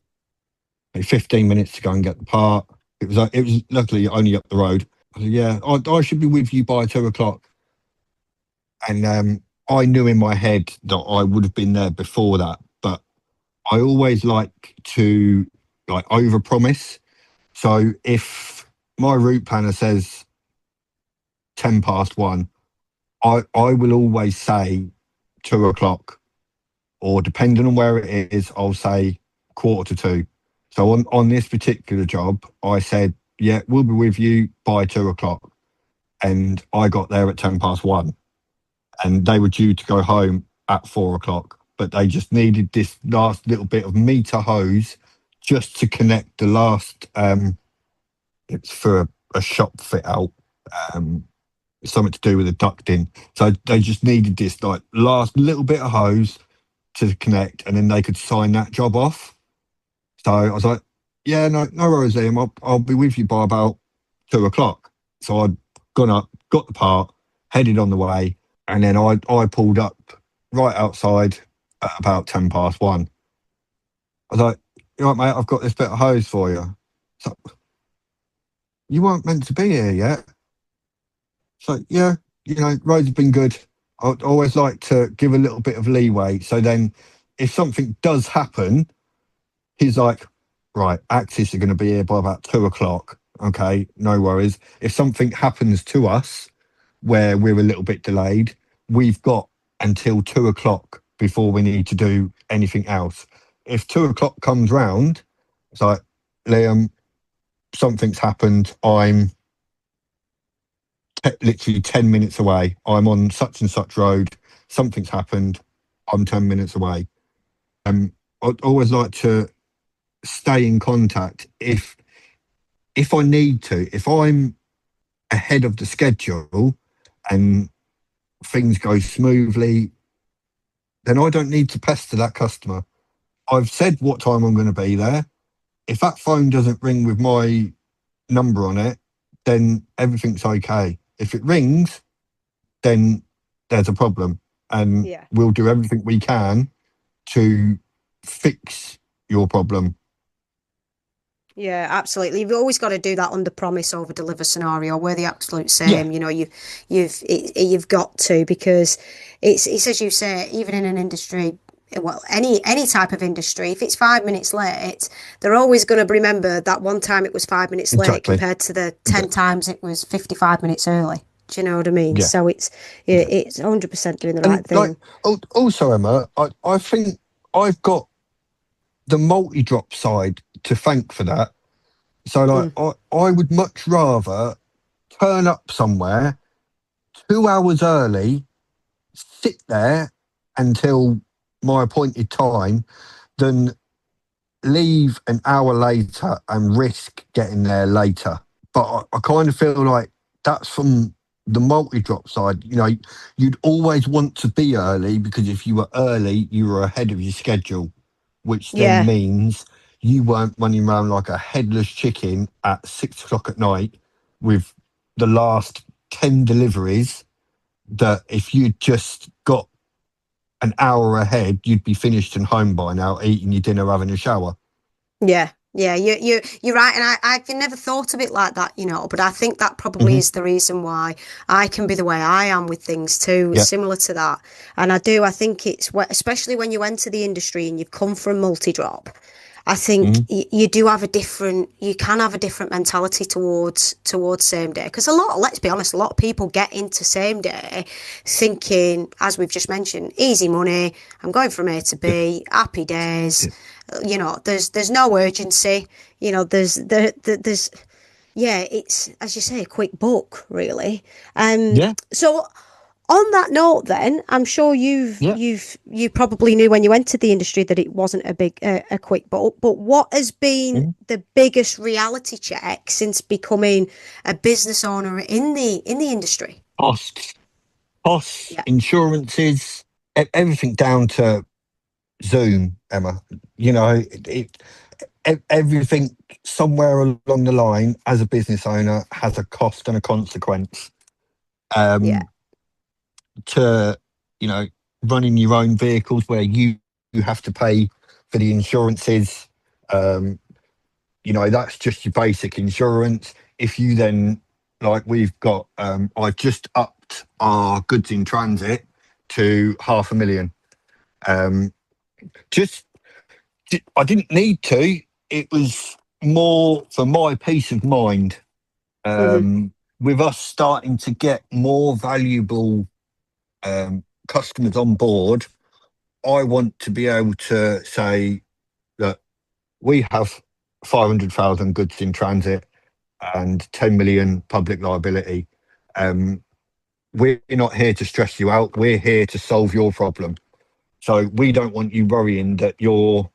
like 15 minutes to go and get the part." It was luckily only up the road. I said, "Yeah, I should be with you by 2 o'clock." And I knew in my head that I would have been there before that, but I always like to like overpromise. So if my route planner says 1:10, I will always say 2 o'clock, or depending on where it is, I'll say 1:45. So on this particular job, I said, "Yeah, we'll be with you by 2 o'clock," and I got there at 1:10, and they were due to go home at 4 o'clock, but they just needed this last little bit of meter hose just to connect the last. It's for a shop fit out. Um, Something to do with the ducting. So they just needed this like last little bit of hose to connect, and then they could sign that job off. So I was like, "Yeah, no worries, Liam. I'll be with you by about 2 o'clock." So I'd gone up, got the part, headed on the way, and then I pulled up right outside at about 1:10. I was like, "You right, mate? I've got this bit of hose for you." So, "You weren't meant to be here yet." So yeah, roads have been good. I always like to give a little bit of leeway. So then, if something does happen, he's like, "Right, Axis are going to be here by about 2 o'clock. Okay, no worries. If something happens to us where we're a little bit delayed, we've got until 2 o'clock before we need to do anything else. If 2 o'clock comes round, it's like, Liam, something's happened. I'm literally 10 minutes away. I'm on such and such road. Something's happened. I'm 10 minutes away." I'd always like to stay in contact if I need to. If I'm ahead of the schedule and things go smoothly, then I don't need to pester that customer. I've said what time I'm going to be there. If that phone doesn't ring with my number on it, then everything's okay. If it rings, then there's a problem, and Yeah. we'll do everything we can to fix your problem. Yeah, absolutely. You've always got to do that under promise over deliver scenario. We're the absolute Yeah, same. You've got to, because it's as you say, even in an industry, well, any type of industry, if it's 5 minutes late, they're always going to remember that one time it was 5 minutes late exactly. compared to the Yeah, 10 times it was 55 minutes early. Do you know what I mean? yeah, So yeah. it's 100% doing the right And like, thing. also, Emma, I think I've got the multi-drop side to thank for that. So like, Mm. I would much rather turn up somewhere 2 hours early, sit there until my appointed time, than leave an hour later and risk getting there later. But I kind of feel like that's from the multi-drop side. You'd always want to be early, because if you were early, you were ahead of your schedule. which then Yeah. means you weren't running around like a headless chicken at 6 o'clock at night with the last 10 deliveries, that if you'd just got an hour ahead, you'd be finished and home by now, eating your dinner, having a shower. Yeah, yeah, you're right, and I've never thought of it like that, but I think that probably Hmm. is the reason why I can be the way I am with things too, Yeah. similar to that. And I think it's especially when you enter the industry and you've come from multi-drop. I think Hmm. you can have a different mentality towards same day, because let's be honest, a lot of people get into same day thinking, as we've just mentioned, easy money. I'm going from A to Yeah. B, happy days. Yeah. There's no urgency. There's yeah, it's, as you say, a quick book, really. Yeah. So on that note, then I'm sure Yeah. you probably knew when you entered the industry that it wasn't a quick book. But what has been Mhm. the biggest reality check since becoming a business owner in the industry? Costs, costs, Yeah, insurances, everything down to Zoom, Emma. Everything somewhere along the line as a business owner has a cost and a consequence. yeah, Um, to you know, running your own vehicles where you have to pay for the insurances. Um, that's just your basic insurance. If you then, like we've got, I've just upped our goods in transit to 500,000. Um, just I didn't need to. It was more for my peace of mind. hmm With us starting to get more valuable customers on board, I want to be able to say that we have 500,000 goods in transit and 10 million public liability. Um, we're not here to stress you out. We're here to solve your problem. So we don't want you worrying that your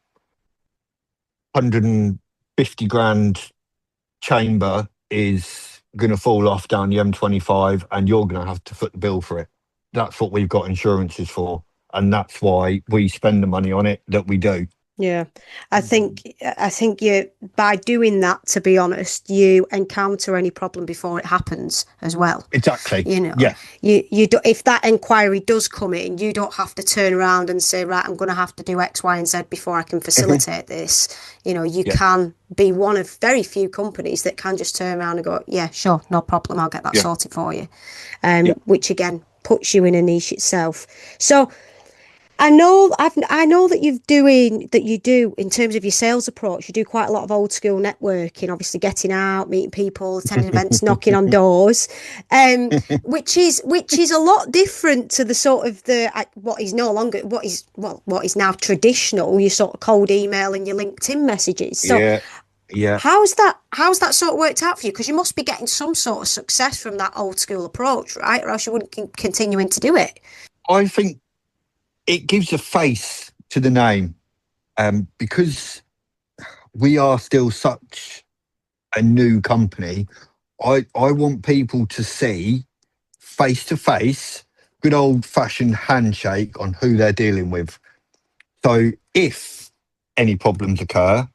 150 grand chamber is going to fall off down the M25 and you're going to have to foot the bill for it. That's what we've got insurances for. And that's why we spend the money on it that we do. yeah. I think you, by doing that, to be honest, you encounter any problem before it happens as well. Exactly. You know, Yeah. you do, if that inquiry does come in, you don't have to turn around and say, right, I'm going to have to do X, Y, and Z before I can Mhm. facilitate this. You Yeah. can be one of very few companies that can just turn around and go, yeah, sure, no problem, I'll get that Yeah. sorted for you. Yeah. Which again puts you in a niche itself. So I know that you do in terms of your sales approach. You do quite a lot of old school networking, obviously getting out, meeting people, attending events, knocking on doors, which is a lot different to the sort of what is no longer what is now traditional. Your sort of cold email and your LinkedIn messages. So Yeah. Yeah. how's that sort of worked out for you? Because you must be getting some sort of success from that old school approach, right? Or else you wouldn't continuing to do it. I think it gives a face to the name, because we are still such a new company. I want people to see face to face, good old fashioned handshake on who they're dealing with. So if any problems occur,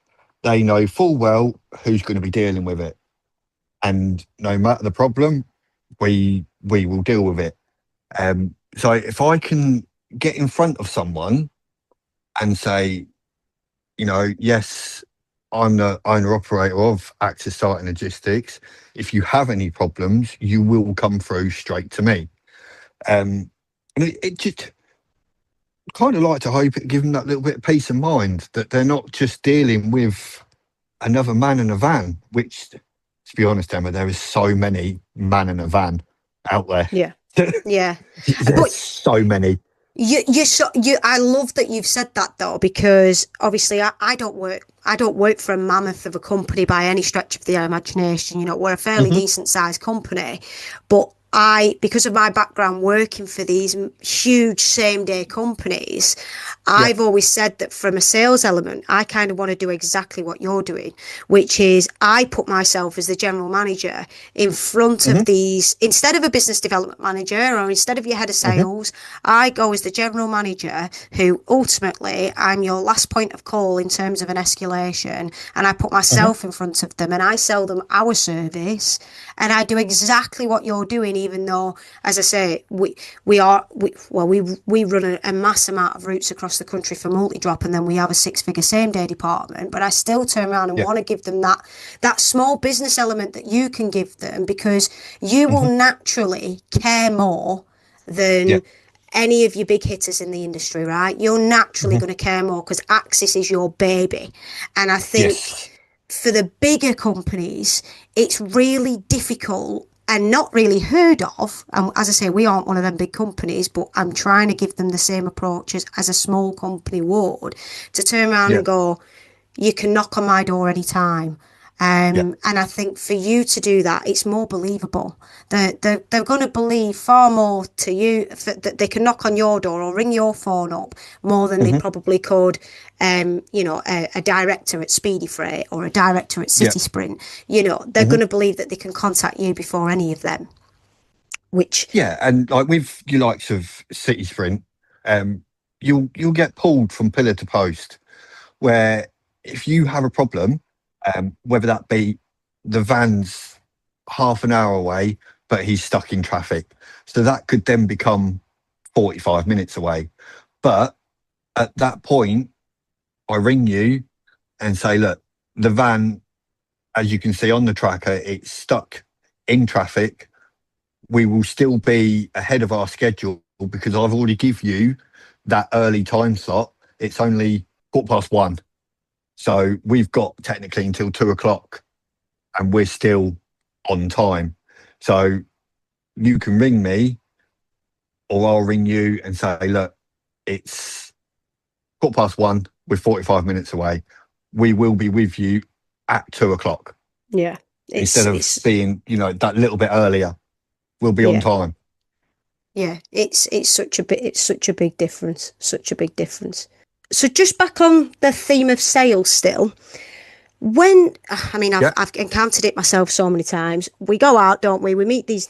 they know full well who's going to be dealing with it. And no matter the problem, we will deal with it. So if I can get in front of someone and say, yes, I'm the owner operator of Access Site and Logistics. If you have any problems, you will come through straight to me. And it just kind of like to hope it gives them that little bit of peace of mind that they're not just dealing with another man in a van, which, to be honest, Emma, there is so many man in a van out there. Yeah. Yeah. There's But so many. I love that you've said that though, because obviously I don't work for a mammoth of a company by any stretch of the imagination. We're a fairly Hmm. decent sized company, but because of my background working for these huge same day companies, Yeah. I've always said that from a sales element, I kind of want to do exactly what you're doing, which is I put myself as the general manager in front of Hmm. these, instead of a business development manager or instead of your head of Hmm. sales, I go as the general manager who ultimately I'm your last point of call in terms of an escalation. And I put Hmm. myself in front of them and I sell them our service and I do exactly what you're doing, even though, as I say, we run a mass amount of routes across the country for multi-drop, and then we have a six-figure same-day department. But I still turn around and Yeah. want to give them that small business element that you can give them, because you will Hmm. naturally care more Yeah. than any of your big hitters in the industry, right? You're naturally Hmm. going to care more because Axis is your baby. And I think Yes. for the bigger companies, it's really difficult and not really heard of. And as I say, we aren't one of them big companies, but I'm trying to give them the same approach as a small company would, to turn around Yeah. and go, you can knock on my door anytime. Yeah. And I think for you to do that, it's more believable. They're going to believe far more to you that they can knock on your door or ring your phone up more than they Hmm. probably could, a director at Speedy Freight or a director at Yeah. City Sprint. You know, they're Hmm. going to believe that they can contact you before any of them, which, Yeah, and like with your likes of City Sprint, um, you'll get pulled from pillar to post. Where if you have a problem, whether that be the van's half an hour away, but he's stuck in traffic, so that could then become 45 minutes away. But at that point, I ring you and say, look, the van, as you can see on the tracker, it's stuck in traffic. We will still be ahead of our schedule because I've already give you that early time slot. It's only 1:15. So we've got technically until 2 o'clock and we're still on time. So you can ring me or I'll ring you and say, look, it's 1:15. We're 45 minutes away. We will be with you at 2 o'clock yeah, instead of it's being, that little bit earlier. We'll be on yeah. time. Yeah, it's such a big difference, such a big difference. So just back on the theme of sales still, when I mean Yeah. I've encountered it myself so many times. We go out, don't we? We meet these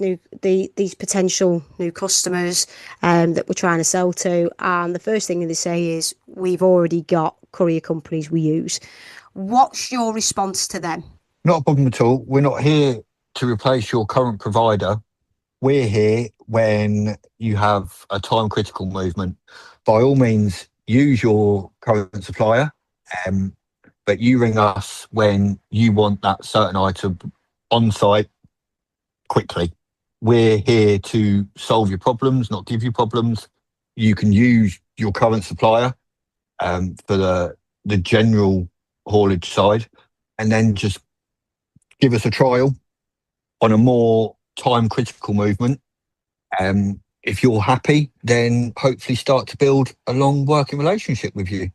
potential new customers that we're trying to sell to, and the first thing they say is we've already got courier companies we use. What's your response to them? Not a problem at all. We're not here to replace your current provider. We're here when you have a time critical movement. By all means, use your current supplier, um, but you ring us when you want that certain item on site quickly. We're here to solve your problems, not give you problems. You can use your current supplier for the general haulage side, and then just give us a trial on a more time critical movement. If you're happy, then hopefully start to build a long working relationship with you.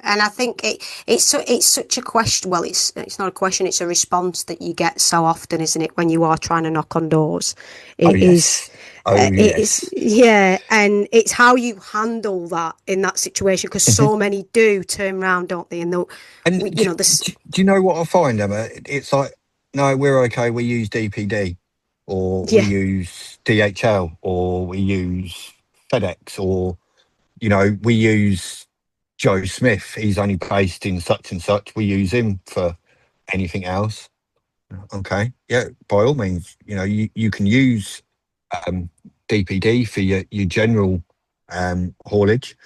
And I think it's such a question. Well, it's not a question. It's a response that you get so often, isn't it? When you are trying to knock on doors, Oh it is. yes, oh It is, yes. yeah, and it's how you handle that in that situation, because Mhm. so many do turn around, don't they? And And you know, this, do you know what I find, Emma? It's like, no, we're okay. We use DPD, or we yeah, use DHL, or we use FedEx, or we use Joe Smith. He's only based in such and such. We use him for anything else. Okay. Yeah, by all means, you can use um, DPD for your general haulage.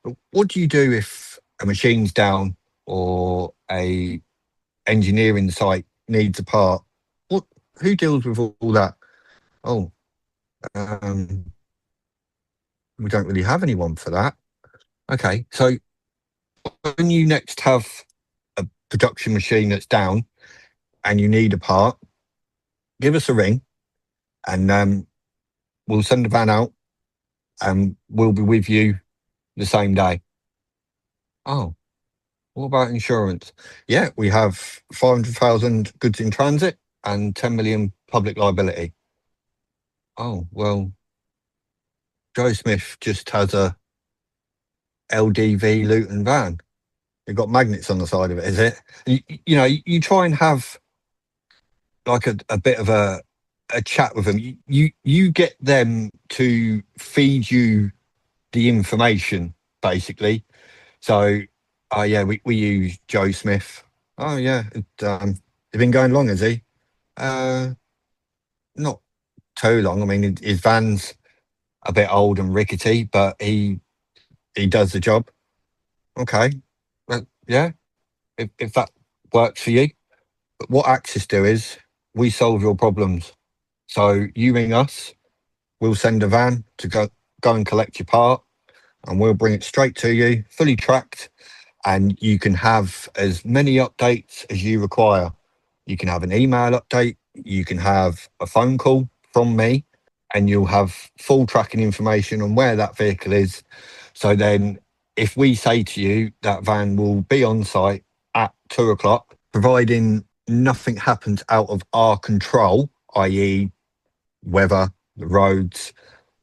But what do you do if a machine's down or a engineering site needs a part? What who deals with all that? Oh, um, we don't really have anyone for that. Okay, so when you next have a production machine that's down and you need a part, give us a ring and we'll send a van out and we'll be with you the same day. Oh, what about insurance? Yeah, we have 500,000 goods in transit and 10 million public liability. oh, well, Joe Smith just has a LDV Luton van. You've got magnets on the side of it, is it? You know, you try and have like a bit of a chat with them. You get them to feed you the information, basically. So, oh yeah, we use Joe Smith. Oh yeah, he's been going long, has he? Uh, Not too long. I mean, his van's a bit old and rickety, but he does the job. Okay, well, yeah, if that works for you. But what Axis do is we solve your problems. So you ring us, we'll send a van to go and collect your part, and we'll bring it straight to you, fully tracked, and you can have as many updates as you require. You can have an email update, you can have a phone call from me, and you'll have full tracking information on where that vehicle is. So then, if we say to you that van will be on site at 2 o'clock, providing nothing happens out of our control, i.e., weather, the roads,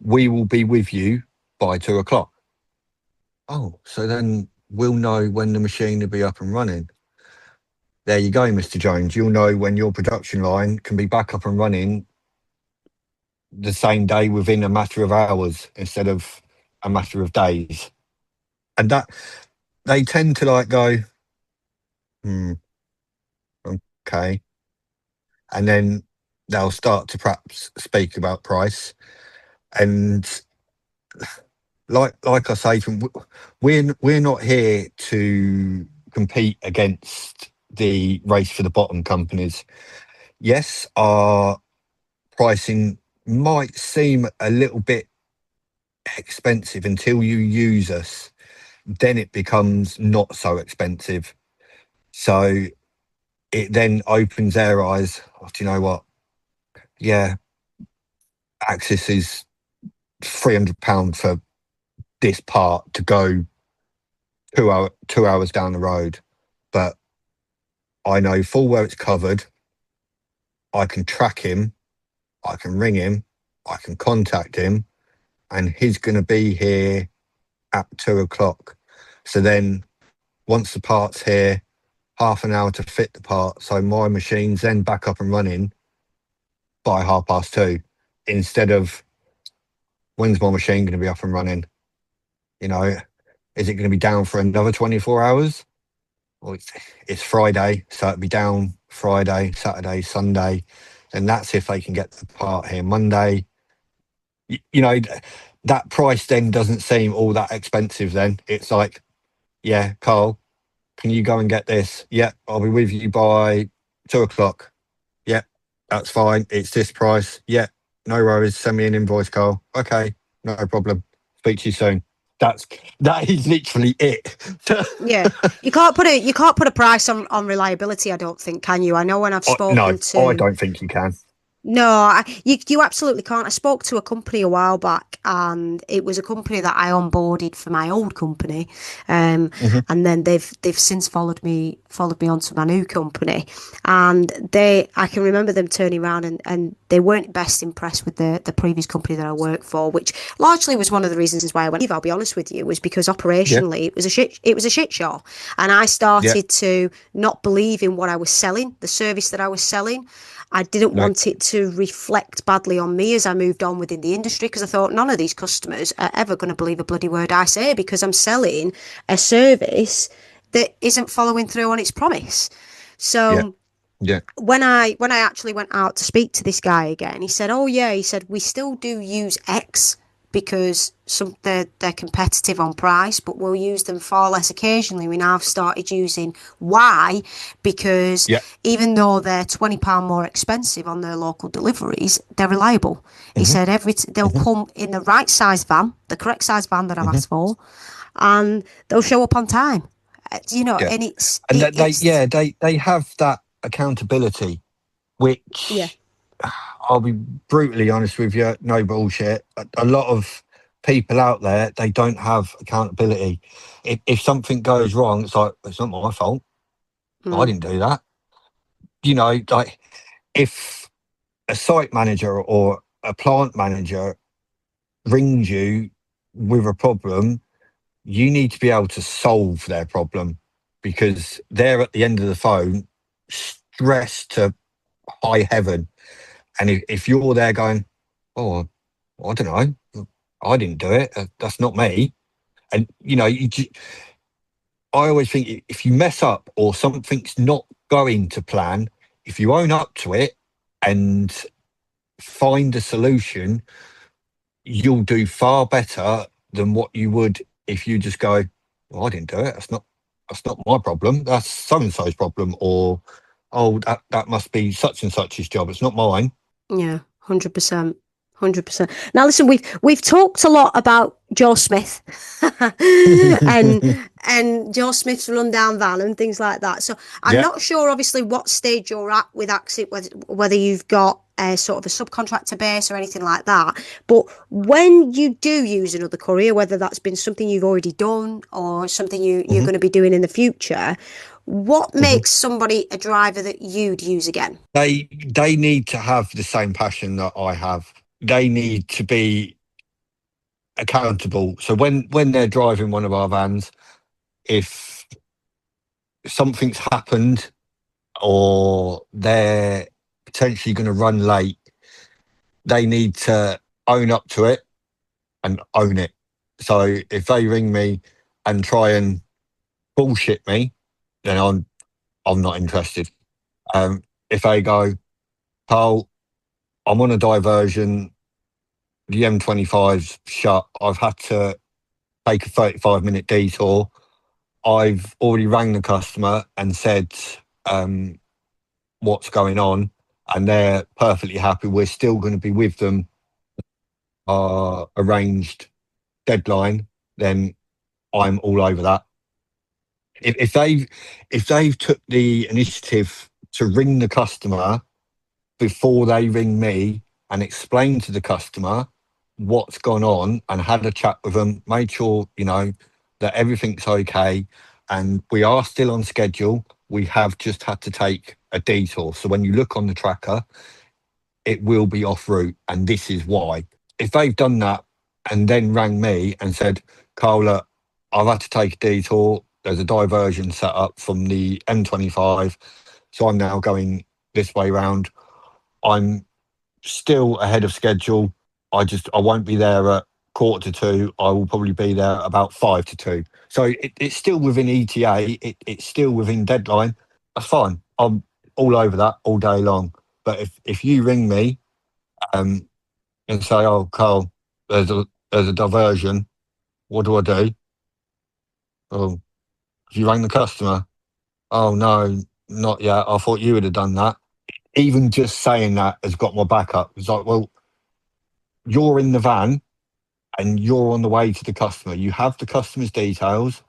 we will be with you by 2 o'clock. Oh, so then we'll know when the machine will be up and running. There you go, Mr. Jones. You'll know when your production line can be back up and running the same day within a matter of hours instead of a matter of days. And that they tend to like go, hmm, okay. And then they'll start to perhaps speak about price. And like I say to them, we're not here to compete against the race for the bottom companies. Yes, our pricing might seem a little bit expensive until you use us, then it becomes not so expensive. So it then opens their eyes. Oh, do you know what? Yeah, Axis is £300 for this part to go 2 hours down the road, but I know full well it's covered. I can track him, I can ring him, I can contact him, and he's going to be here at 2 o'clock. So then once the part's here, half an hour to fit the part. So my machine's then back up and running by 2:30 instead of when's my machine going to be up and running? You know, is it going to be down for another 24 hours? Well, it's Friday, so it'll be down Friday, Saturday, Sunday. And that's if they can get the part here Monday. You know, that price then doesn't seem all that expensive then. It's like, yeah, Carl, can you go and get this? Yeah, I'll be with you by 2 o'clock. Yeah, that's fine. It's this price. Yeah, no worries. Send me an invoice, Carl. Okay, no problem. Speak to you soon. That is literally it. Yeah, you can't put a price on reliability. I don't think, can you? I know when I've No, spoken I to. don't think you can. No, you absolutely can't. I spoke to a company a while back, and it was a company that I onboarded for my old company, Hmm. and then they've since followed me onto my new company, and I can remember them turning around and they weren't best impressed with the previous company that I worked for, which largely was one of the reasons why I went. I'll be honest with you, was because Yeah, operationally it was a shit show, and I yeah, started to not believe in what I was selling, the service that I was selling. I didn't no, want it to reflect badly on me as I moved on within the industry because I thought none of these customers are ever going to believe a bloody word I say because I'm selling a service that isn't following through on its promise. yeah, So yeah. when I actually went out to speak to this guy again, he said, "Oh yeah," he said, "we still do use X because they're competitive on price, but we'll use them far less occasionally. We now have started using Y because Yeah. even though they're £20 more expensive on their local deliveries, they're reliable." He Hmm. said they'll Hmm. come in the right size van, the correct size van that I've Hmm. asked for, and they'll show up on time. Yeah. And And that it's they have that accountability, yeah. which I'll be brutally honest with you, no bullshit. A lot of people out there, they don't have accountability. If something goes wrong, it's like, it's not my fault. I Mm, didn't do that. You know, like if a site manager or a plant manager rings you with a problem, you need to be able to solve their problem, because they're at the end of the phone, stressed to high heaven. And if you're there going, oh, I don't know, I didn't do it, that's not me. And, I always think if you mess up or something's not going to plan, if you own up to it and find a solution, you'll do far better than what you would if you just go, well, I didn't do it. That's not my problem. That's so and so's problem. Or, oh, that must be such and such's job. It's not mine. Yeah, 100%. 100%. Now listen, we've talked a lot about Joe Smith and Joe Smith's rundown van and things like that. So I'm Yeah. not sure obviously what stage you're at with Axit, whether you've got a sort of a subcontractor base or anything like that. But when you do use another courier, whether that's been something you've already done or something you're hmm going to be doing in the future, what hmm makes somebody a driver that you'd use again? They need to have the same passion that I have. They need to be accountable. So when they're driving one of our vans, if something's happened or they're potentially going to run late, they need to own up to it and own it. So if they ring me and try and bullshit me, then I'm not interested. If they go, Carl, I'm on a diversion, the M25's shut, I've had to take a 35-minute detour. I've already rang the customer and said what's going on, and they're perfectly happy. We're still going to be with them, arranged deadline, then I'm all over that. If they've took the initiative to ring the customer before they ring me and explain to the customer what's gone on and had a chat with them, made sure that everything's okay, and we are still on schedule. We have just had to take a detour. So when you look on the tracker, it will be off route, and this is why. If they've done that and then rang me and said, Carl, look, I've had to take a detour. There's a diversion set up from the M25, so I'm now going this way round. I'm still ahead of schedule. I won't be there at 1:45. I will probably be there about 5 to 2. So it's still within ETA. It's still within deadline. That's fine. I'm all over that all day long. But if you ring me and say, "Oh, Carl, there's a diversion. What do I do?" Oh, if you rang the customer, oh no, not yet. I thought you would have done that. Even just saying that has got my back up. It's like, well, you're in the van and you're on the way to the customer. You have the customer's details.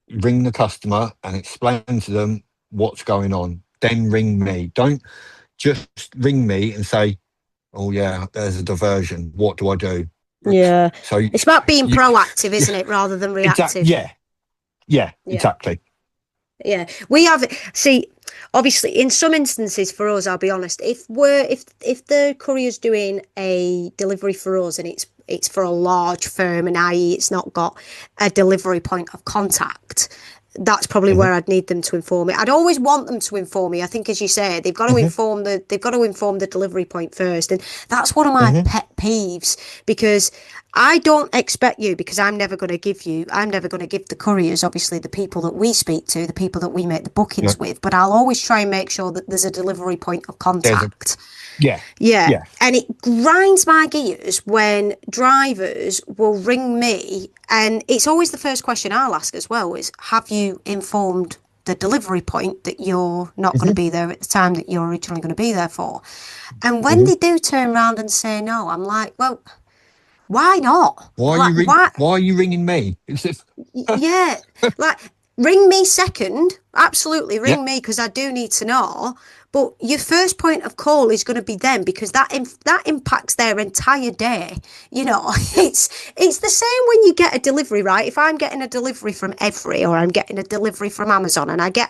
Ring the customer and explain to them what's going on. Then ring me. Don't just ring me and say, "Oh yeah, there's a diversion. What do I do?" Yeah. So It's about being you, proactive, isn't it, rather than exactly, reactive? yeah, Yeah. exactly. Yeah. We have see, obviously in some instances for us, I'll be honest, if the courier's doing a delivery for us and it's for a large firm and i.e. it's not got a delivery point of contact, that's probably hmm where I'd need them to inform me. I'd always want them to inform me. I think, as you say, hmm they've got to inform the delivery point first, and that's one of my hmm pet peeves because I don't expect you, because I'm never going to give the couriers, obviously, the people that we speak to, the people that we make the Yeah, bookings with, but I'll always try and make sure that there's a delivery point of there's a contact. yeah, Yeah. yeah. And it grinds my gears when drivers will ring me, and it's always the first question I'll ask as well is, have you informed the delivery point that you're not going to hmm be there at the time that you're originally going to be there for? And when hmm they do turn around and say no, I'm like, well, why not? Why are Like, why? Why are you ringing me? It's if Yeah, like ring me second. Absolutely, Yeah, ring me because I do need to know. But your first point of call is going to be them because that impacts their entire day. You know, yeah, it's the same when you get a delivery, right? If I'm getting a delivery from Every or I'm getting a delivery from Amazon and I get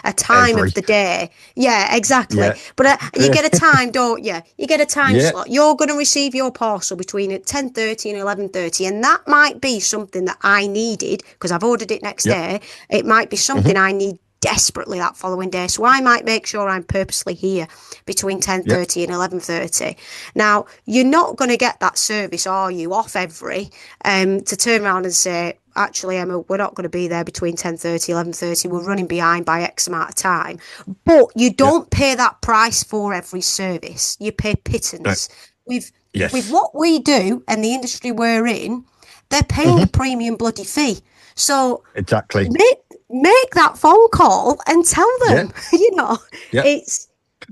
a time every. of the day, yeah, exactly. Yeah, But you get a time, don't you? You get a time yeah, slot. You're going to receive your parcel between 10:30 and 11:30, and that might be something that I needed because I've ordered it next yeah, day. It might be hmm, something I need desperately that following day. So I might make sure I'm purposely here between yeah, 10:30 and 11:30. Now, you're not going to get that service, are you, off Every to turn around and say, actually, Emma, we're not going to be there between 10:30, 11:30. We're running behind by X amount of time. But you yeah. don't pay that price for every service. You pay No, pittance. With yes, what we do and the industry we're in, they're paying a hmm, premium bloody fee. So exactly. make make that phone call and tell Yeah, them. You know, yeah. it's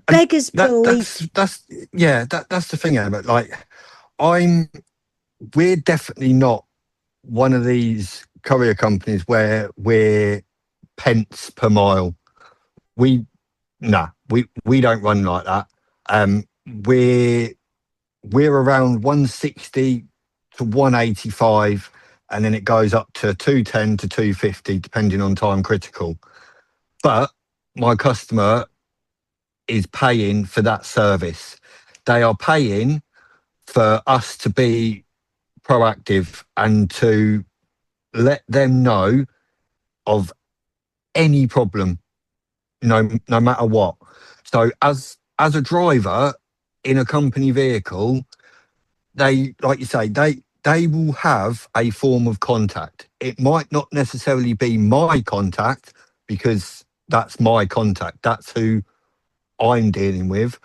And beggars belief. that's yeah, that's the thing, Emma. Like, I'm we're definitely not one of these courier companies where we're pence per mile. We Nah, we don't run like that. Um, we're we're around 160 to 185, and then it goes up to 210 to 250, depending on time critical. But my customer is paying for that service. They are paying for us to be proactive and to let them know of any problem, no matter what. So as a driver in a company vehicle, they, like you say, they will have a form of contact. It might not necessarily be my contact because that's my contact. That's who I'm dealing with.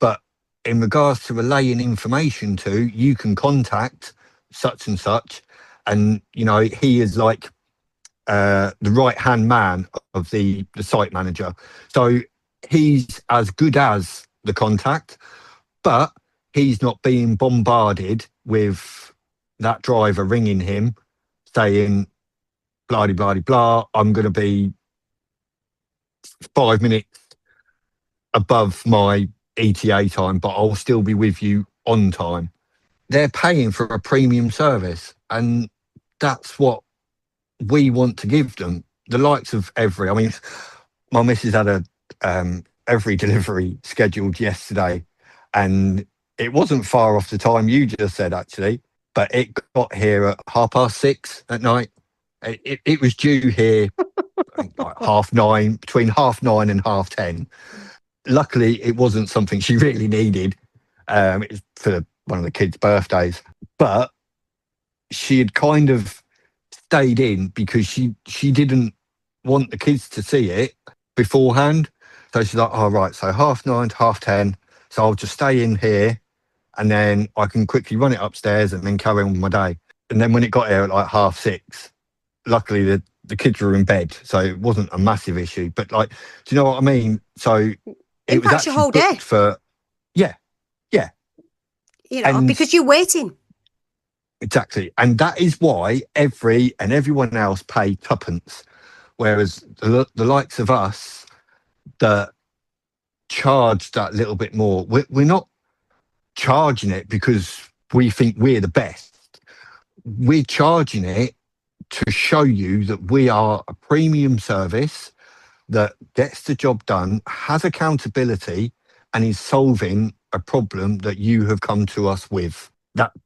But in regards to relaying information to, you can contact such and such, and he is like the right hand man of the site manager. So he's as good as the contact, but he's not being bombarded with that driver ringing him saying, blah, blah, blah, I'm going to be 5 minutes above my ETA time, but I'll still be with you on time. They're paying for a premium service, and that's what we want to give them. The likes of Every. I mean, my missus had a Every delivery scheduled yesterday, and it wasn't far off the time you just said, actually, but it got here at 6:30 at night. It was due here, I think, like 9:30, between 9:30 and 10:30. Luckily, it wasn't something she really needed. It was for one of the kids' birthdays, but she had kind of stayed in because she didn't want the kids to see it beforehand. So she's like, "Oh, right, so 9:30 to 10:30. So I'll just stay in here, and then I can quickly run it upstairs and then carry on with my day." And then when it got here at like 6:30, luckily the kids were in bed, so it wasn't a massive issue. But like, do you know what I mean? So it was Impacts your actually whole booked day. for, yeah, yeah. You know, And because you're waiting. exactly. And that is why everyone else pay tuppence, whereas the likes of us that charge that little bit more, we're not charging it because we think we're the best. We're charging it to show you that we are a premium service that gets the job done, has accountability, and is solving a problem that you have come to us with.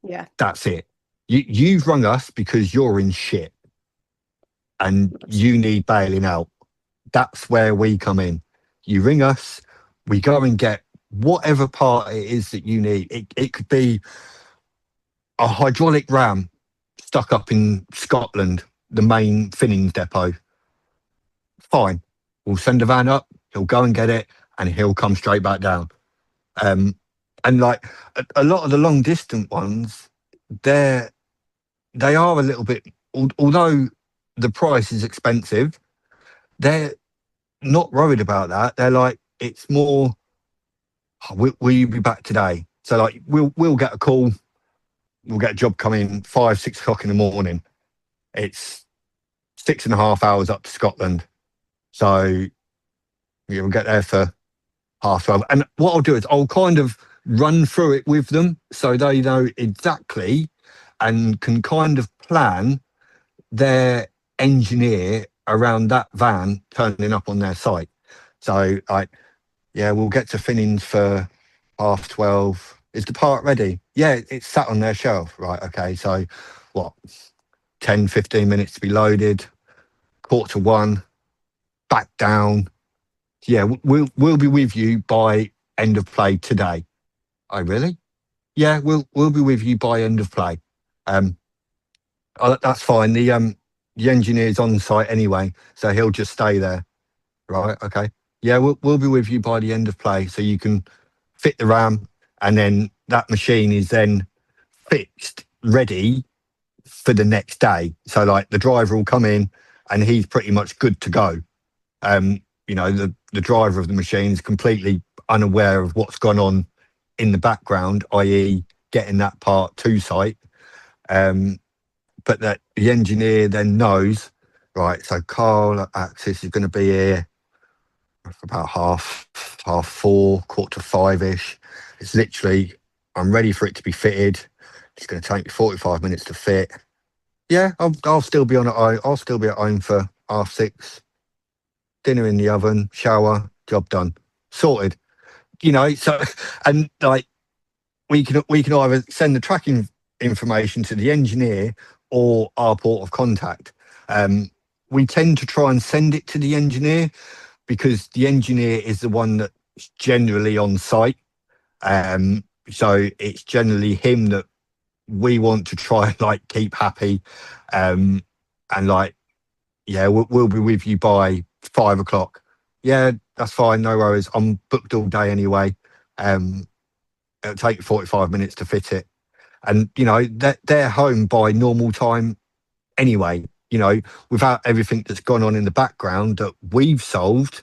Yeah. That's it. You've rung us because you're in shit and you need bailing out. That's where we come in. You ring us, we go and get whatever part it is that you need. It could be a hydraulic ram stuck up in Scotland, the main Finnings depot. Fine. We'll send a van up, he'll go and get it, and he'll come straight back down. Um, and like a lot of the long distance ones, they're they are a little bit, although the price is expensive, they're not worried about that. They're like, it's more, "Oh, will you be back today?" So like, we'll get a call, we'll get a job coming 5, 6 o'clock in the morning. It's 6.5 hours up to Scotland. So yeah, we'll get there for 12:30. And what I'll do is I'll kind of run through it with them so they know exactly and can kind of plan their engineer around that van turning up on their site. So like, yeah, we'll get to Finnings for 12:30. Is the part ready? Yeah, it's sat on their shelf. Right, okay. So what, 10, 15 minutes to be loaded, 1:45, back down. Yeah, we'll be with you by end of play today. Oh, really? Yeah, we'll be with you by end of play. Um, that's fine. The engineer's on site anyway, so he'll just stay there. Right? Okay. Yeah, we'll be with you by the end of play, so you can fit the RAM, and then that machine is then fixed, ready for the next day. So like the driver will come in, and he's pretty much good to go. The driver of the machine is completely unaware of what's gone on in the background, i.e., getting that part to site. But that the engineer then knows, right? So Karl at Axis is going to be here for about half 4, 4:45-ish. It's literally, I'm ready for it to be fitted. It's going to take me 45 minutes to fit. Yeah, I'll still be on at home. I'll still be at home for 6:30. Dinner in the oven, shower, job done, sorted. So and like we can either send the tracking information to the engineer or our port of contact. We tend to try and send it to the engineer because the engineer is the one that's generally on site. So it's generally him that we want to try and like keep happy. And like, yeah, we'll be with you by 5:00. Yeah, that's fine. No worries. I'm booked all day anyway. It'll take 45 minutes to fit it. And, they're home by normal time anyway, without everything that's gone on in the background that we've solved.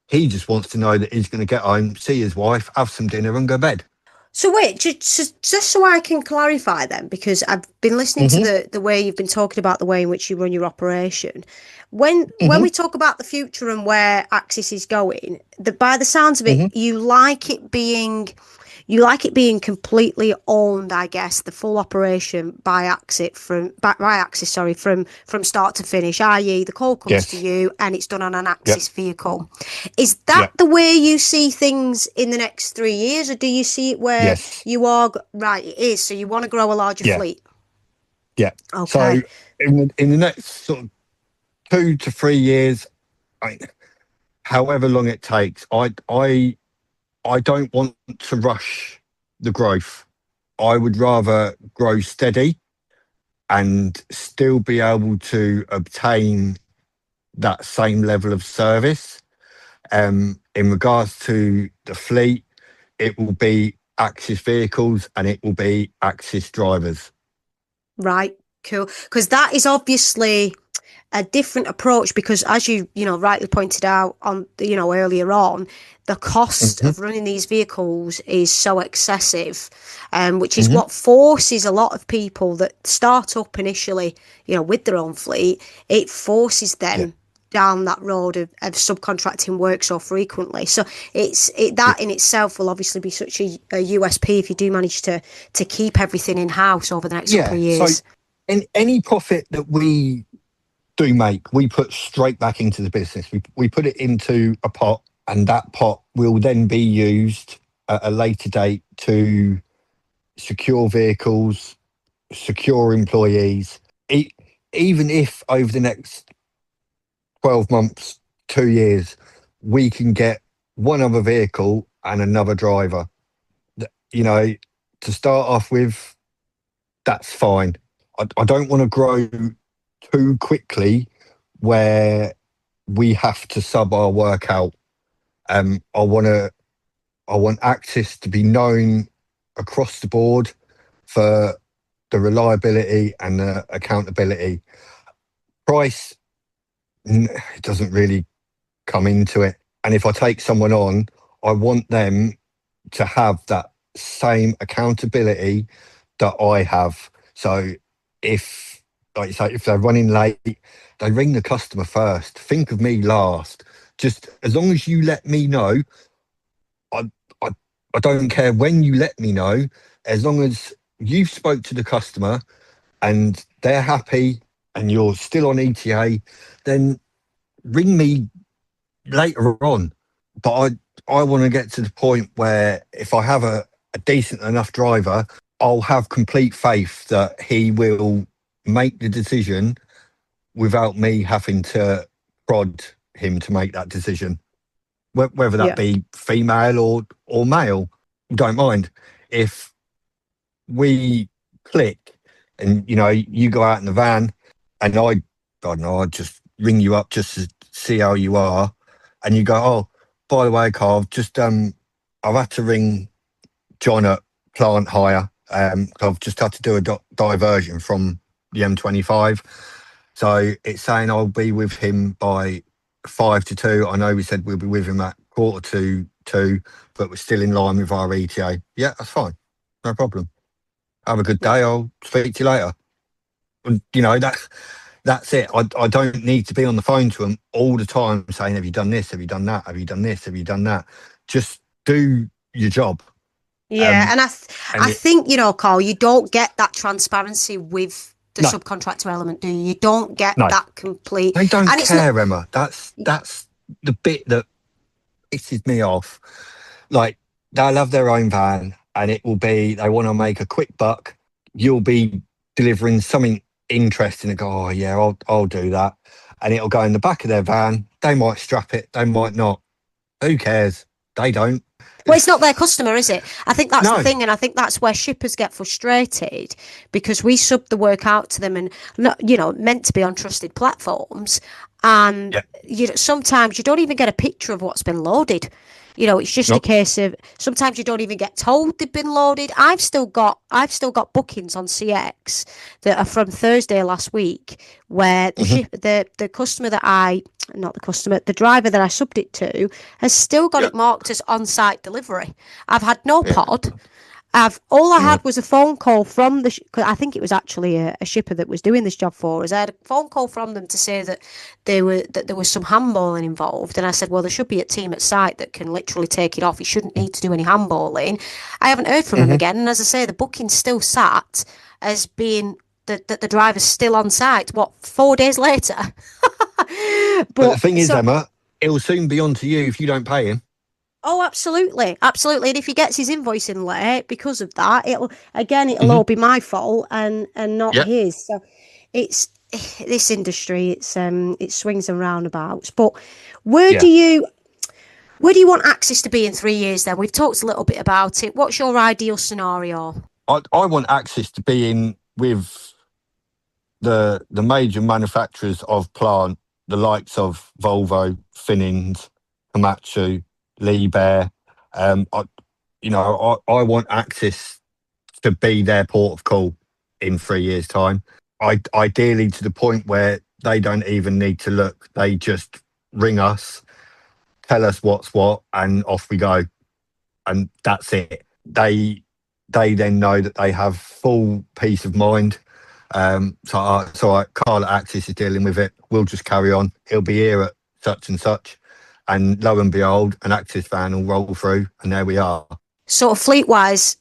He just wants to know that he's going to get home, see his wife, have some dinner and go to bed. So wait, just so I can clarify then, because I've been listening to Hmm. the way you've been talking about the way in which you run your operation. When Hmm. we talk about the future and where Axis is going, by the sounds of it, Hmm. you like it being completely owned, I guess, the full operation by Axis, sorry, from start to finish, i.e. the call comes to Yes. you and it's done on an Yeah. Axis vehicle. Is that Yeah. the way you see things in the next 3 years, or do you see it where Yes. you are right? It is. So you want to grow a larger Yeah. fleet. Yeah. So Okay. in the next sort of 2 to 3 years, I, however long it takes, I don't want to rush the growth. I would rather grow steady and still be able to obtain that same level of service. In regards to the fleet, it will be Axis vehicles and it will be Axis drivers. Right. Cool. Because that is obviously a different approach, because as you rightly pointed out on earlier on, the cost Hmm. of running these vehicles is so excessive, which is Hmm. what forces a lot of people that start up initially with their own fleet. It forces Yeah. them down that road of subcontracting work so frequently. So Yeah. that in itself will obviously be such a USP if you do manage to keep everything in house over the next couple Yeah. of So years. any profit that we do make, we put straight back into the business. We put it into a pot, and that pot will then be used at a later date to secure vehicles, secure employees. Even if over the next 12 months, 2 years, we can get one other vehicle and another driver, you know, to start off with, that's fine. I don't want to grow too quickly where we have to sub our work out. I want Axis to be known across the board for the reliability and the accountability. Price, it doesn't really come into it. And if I take someone on, I want them to have that same accountability that I have. So if, like you say, if they're running late, they ring the customer first. Think of me last. Just as long as you let me know, I, I, I don't care when you let me know, as long as you've spoke to the customer and they're happy and you're still on ETA, then ring me later on. But I want to get to the point where if I have a decent enough driver, I'll have complete faith that he will make the decision without me having to prod him to make that decision. Whether that Yeah. be female or male, don't mind. If we click and you go out in the van and I don't know, I just ring you up just to see how you are, and you go, oh, by the way, Carl, just I've had to ring John at plant hire. I've just had to do a diversion from the M25. So it's saying I'll be with him by 1:55. I know we said we'll be with him at 1:45, but we're still in line with our ETA. Yeah, that's fine. No problem. Have a good day. I'll speak to you later. And, that's it. I don't need to be on the phone to them all the time saying, have you done this? Have you done that? Have you done this? Have you done that? Just do your job. Yeah, and And I think, Carl, you don't get that transparency with the no, subcontractor element, do you? You don't get no, that complete, they don't and it's not. care, Emma. That's the bit that pisses me off. Like, they'll have their own van and it will be, they want to make a quick buck. You'll be delivering something interesting and go, oh yeah, I'll do that. And it'll go in the back of their van. They might strap it, they might not. Who cares? They don't. Well, it's not their customer, is it? I think that's the No. thing, and I think that's where shippers get frustrated because we sub the work out to them, and not, meant to be on trusted platforms, and Yeah. sometimes you don't even get a picture of what's been loaded. It's just a Nope. case of sometimes you don't even get told they've been loaded. I've still got bookings on CX that are from Thursday last week where the customer that I not the customer, the driver that I subbed it to has still got Yeah. it marked as on-site delivery. I've had no Yeah. pod. All I No. had was a phone call from cause I think it was actually a shipper that was doing this job for us. I had a phone call from them to say that there was some handballing involved, and I said, well, there should be a team at site that can literally take it off. You shouldn't need to do any handballing. I haven't heard from them again, and as I say, the booking's still sat as being that the driver's still on site. What, 4 days later? But the But thing is, so Emma, it'll soon be on to you if you don't pay him. Oh, absolutely, absolutely. And if he gets his invoicing late because of that, it'll Hmm. all be my fault and not Yeah. his. So it's this industry. It swings and roundabouts. But where do Yeah. you where do you want Axis to be in 3 years? Then we've talked a little bit about it. What's your ideal scenario? I want access to be in with the major manufacturers of plant, the likes of Volvo, Finnings, Komatsu, Liebherr. I, I want access to be their port of call in 3 years' time. Ideally to the point where they don't even need to look; they just ring us, tell us what's what, and off we go, and that's it. They then know that they have full peace of mind. Karl at Axis is dealing with it. We'll just carry on. He'll be here at such and such, and lo and behold, an Axis van will roll through, and there we are. Sort of fleet wise,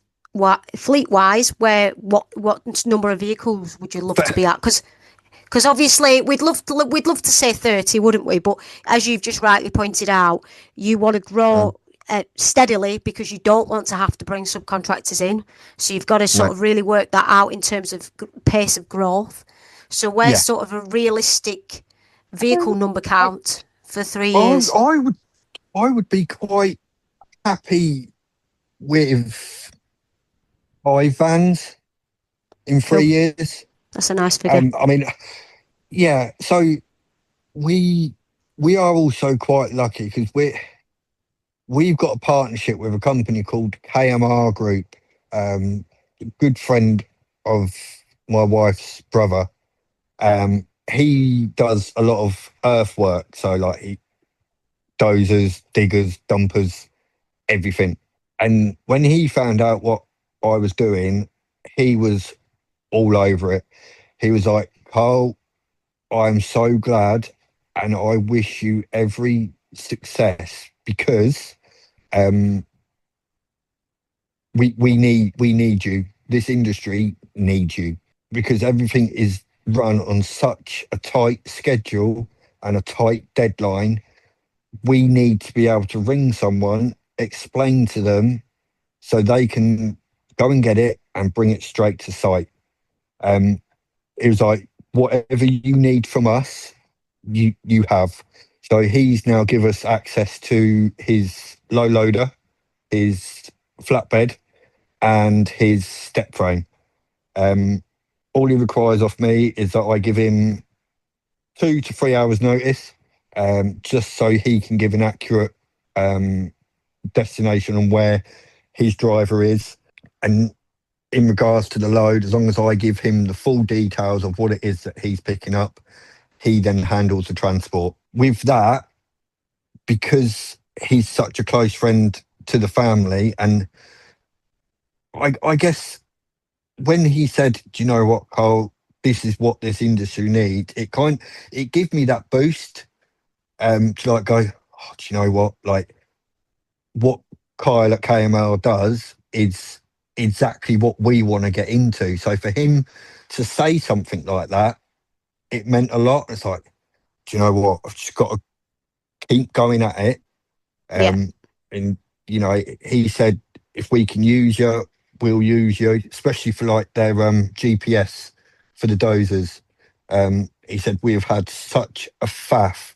where what number of vehicles would you love to be at? Because obviously we'd love to say 30, wouldn't we? But as you've just rightly pointed out, you want to Mm. grow steadily because you don't want to have to bring subcontractors in. So you've got to No, sort of really work that out in terms of pace of growth. So where's yeah, sort of a realistic vehicle number I, count for three I, years? I would be quite happy with 5 vans in three Cool. years. That's a nice figure. I mean, yeah. So we we are also quite lucky because we've got a partnership with a company called KMR Group. A good friend of my wife's brother. He does a lot of earthwork, so like dozers, diggers, dumpers, everything. And when he found out what I was doing, he was all over it. He was like, Carl, I'm so glad, and I wish you every success because we need you. This industry needs you because everything is run on such a tight schedule and a tight deadline. We need to be able to ring someone, explain to them so they can go and get it and bring it straight to site. It was like, whatever you need from us, you have. So he's now give us access to his low loader, his flatbed, and his step frame. All he requires of me is that I give him 2 to 3 hours notice, just so he can give an accurate destination on where his driver is. And in regards to the load, as long as I give him the full details of what it is that he's picking up, he then handles the transport. With that, because he's such a close friend to the family, and I guess when he said, "Do you know what, Carl? This is what this industry needs," it gave me that boost to like go, "Oh, do you know what? Like what Kyle at KML does is exactly what we want to get into." So for him to say something like that, it meant a lot. It's like, do you know what? I've just got to keep going at it. Yeah. And he said, if we can use you, we'll use you, especially for like their GPS for the dozers. He said we have had such a faff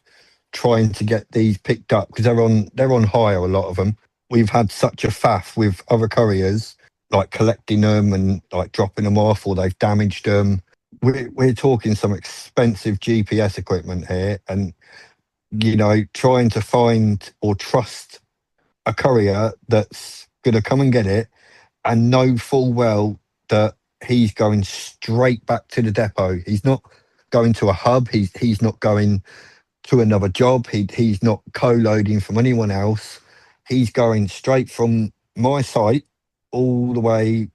trying to get these picked up because they're on hire, a lot of them. We've had such a faff with other couriers like collecting them and like dropping them off, or they've damaged them. We're talking some expensive GPS equipment here, and trying to find or trust a courier that's going to come and get it and know full well that he's going straight back to the depot. He's not going to a hub. He's not going to another job. He's not co-loading from anyone else. He's going straight from my site all the way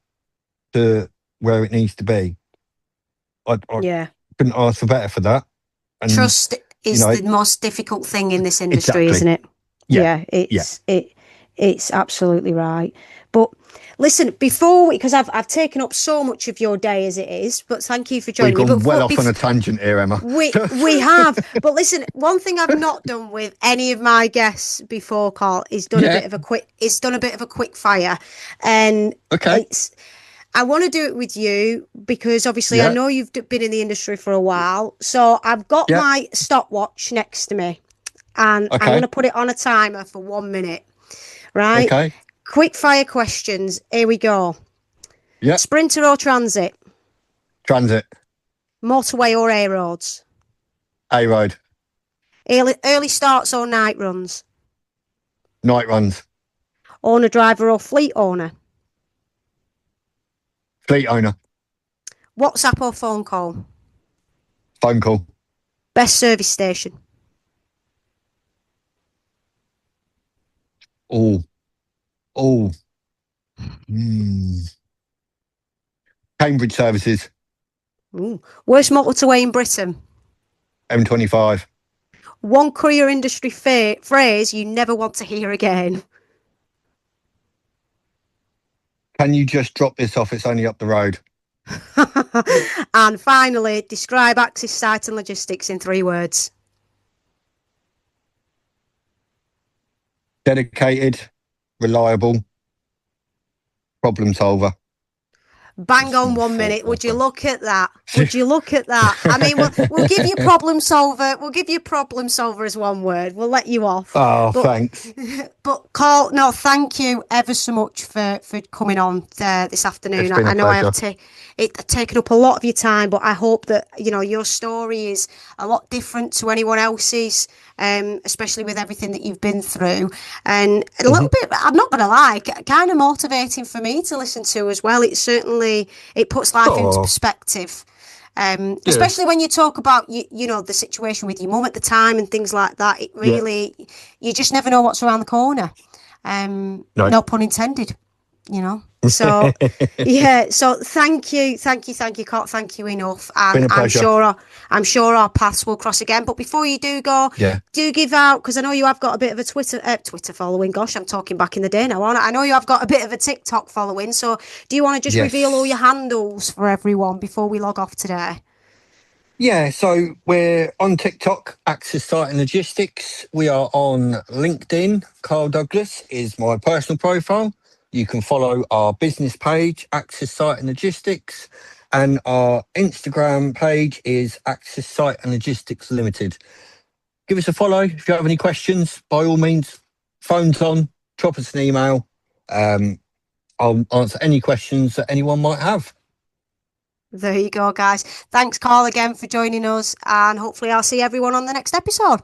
to where it needs to be. I Yeah. couldn't ask for better for that. And Trust is the most difficult thing in this industry, exactly. isn't it? Yeah. It's absolutely right. But listen, because I've taken up so much of your day as it is, but thank you for joining We've me. gone well off on a tangent here, Emma. We have. But listen, one thing I've not done with any of my guests before, Carl, is done a bit of a quick fire. And okay. I want to do it with you because obviously I know you've been in the industry for a while. So I've got my stopwatch next to me and I'm going to put it on a timer for 1 minute. Right? Okay. Quick fire questions. Here we go. Yeah. Sprinter or transit? Transit. Motorway or A roads? A road. Early starts or night runs? Night runs. Owner driver or fleet owner? Fleet owner. WhatsApp or phone call? Phone call. Best service station? Oh. Cambridge services. Ooh. Worst motorway in Britain? M25. One courier industry phrase you never want to hear again? Can you just drop this off? It's only up the road. And finally, describe Axis Site and Logistics in 3 words. Dedicated, reliable, problem solver. Bang on 1 minute. Would you look at that? Would you look at that? I mean, we'll give you problem solver. We'll give you problem solver as 1 word. We'll let you off. Oh, thanks. But Carl, no, thank you ever so much for coming on this afternoon. It's been a I know pleasure. I've taken up a lot of your time, but I hope that your story is a lot different to anyone else's, especially with everything that you've been through, and a little bit. I'm not going to lie, kind of motivating for me to listen to as well. It puts life into perspective. Especially when you talk about the situation with your mum at the time and things like that. It really you just never know what's around the corner. No pun intended. So, yeah. So, thank you, Cot. Thank you enough, and Been a pleasure. I'm sure our paths will cross again. But before you do go, Yeah. do give out, because I know you have got a bit of a Twitter following. Gosh, I'm talking back in the day now, aren't I? I know you have got a bit of a TikTok following. So, do you want to just reveal all your Yes. handles for everyone before we log off today? Yeah, so we're on TikTok, Access Site and Logistics. We are on LinkedIn. Carl Douglas is my personal profile. You can follow our business page, Access Site and Logistics, and our Instagram page is Access Site and Logistics Limited. Give us a follow. If you have any questions, by all means, phone's on, drop us an email. I'll answer any questions that anyone might have. There you go, guys. Thanks, Carl, again for joining us, and hopefully, I'll see everyone on the next episode.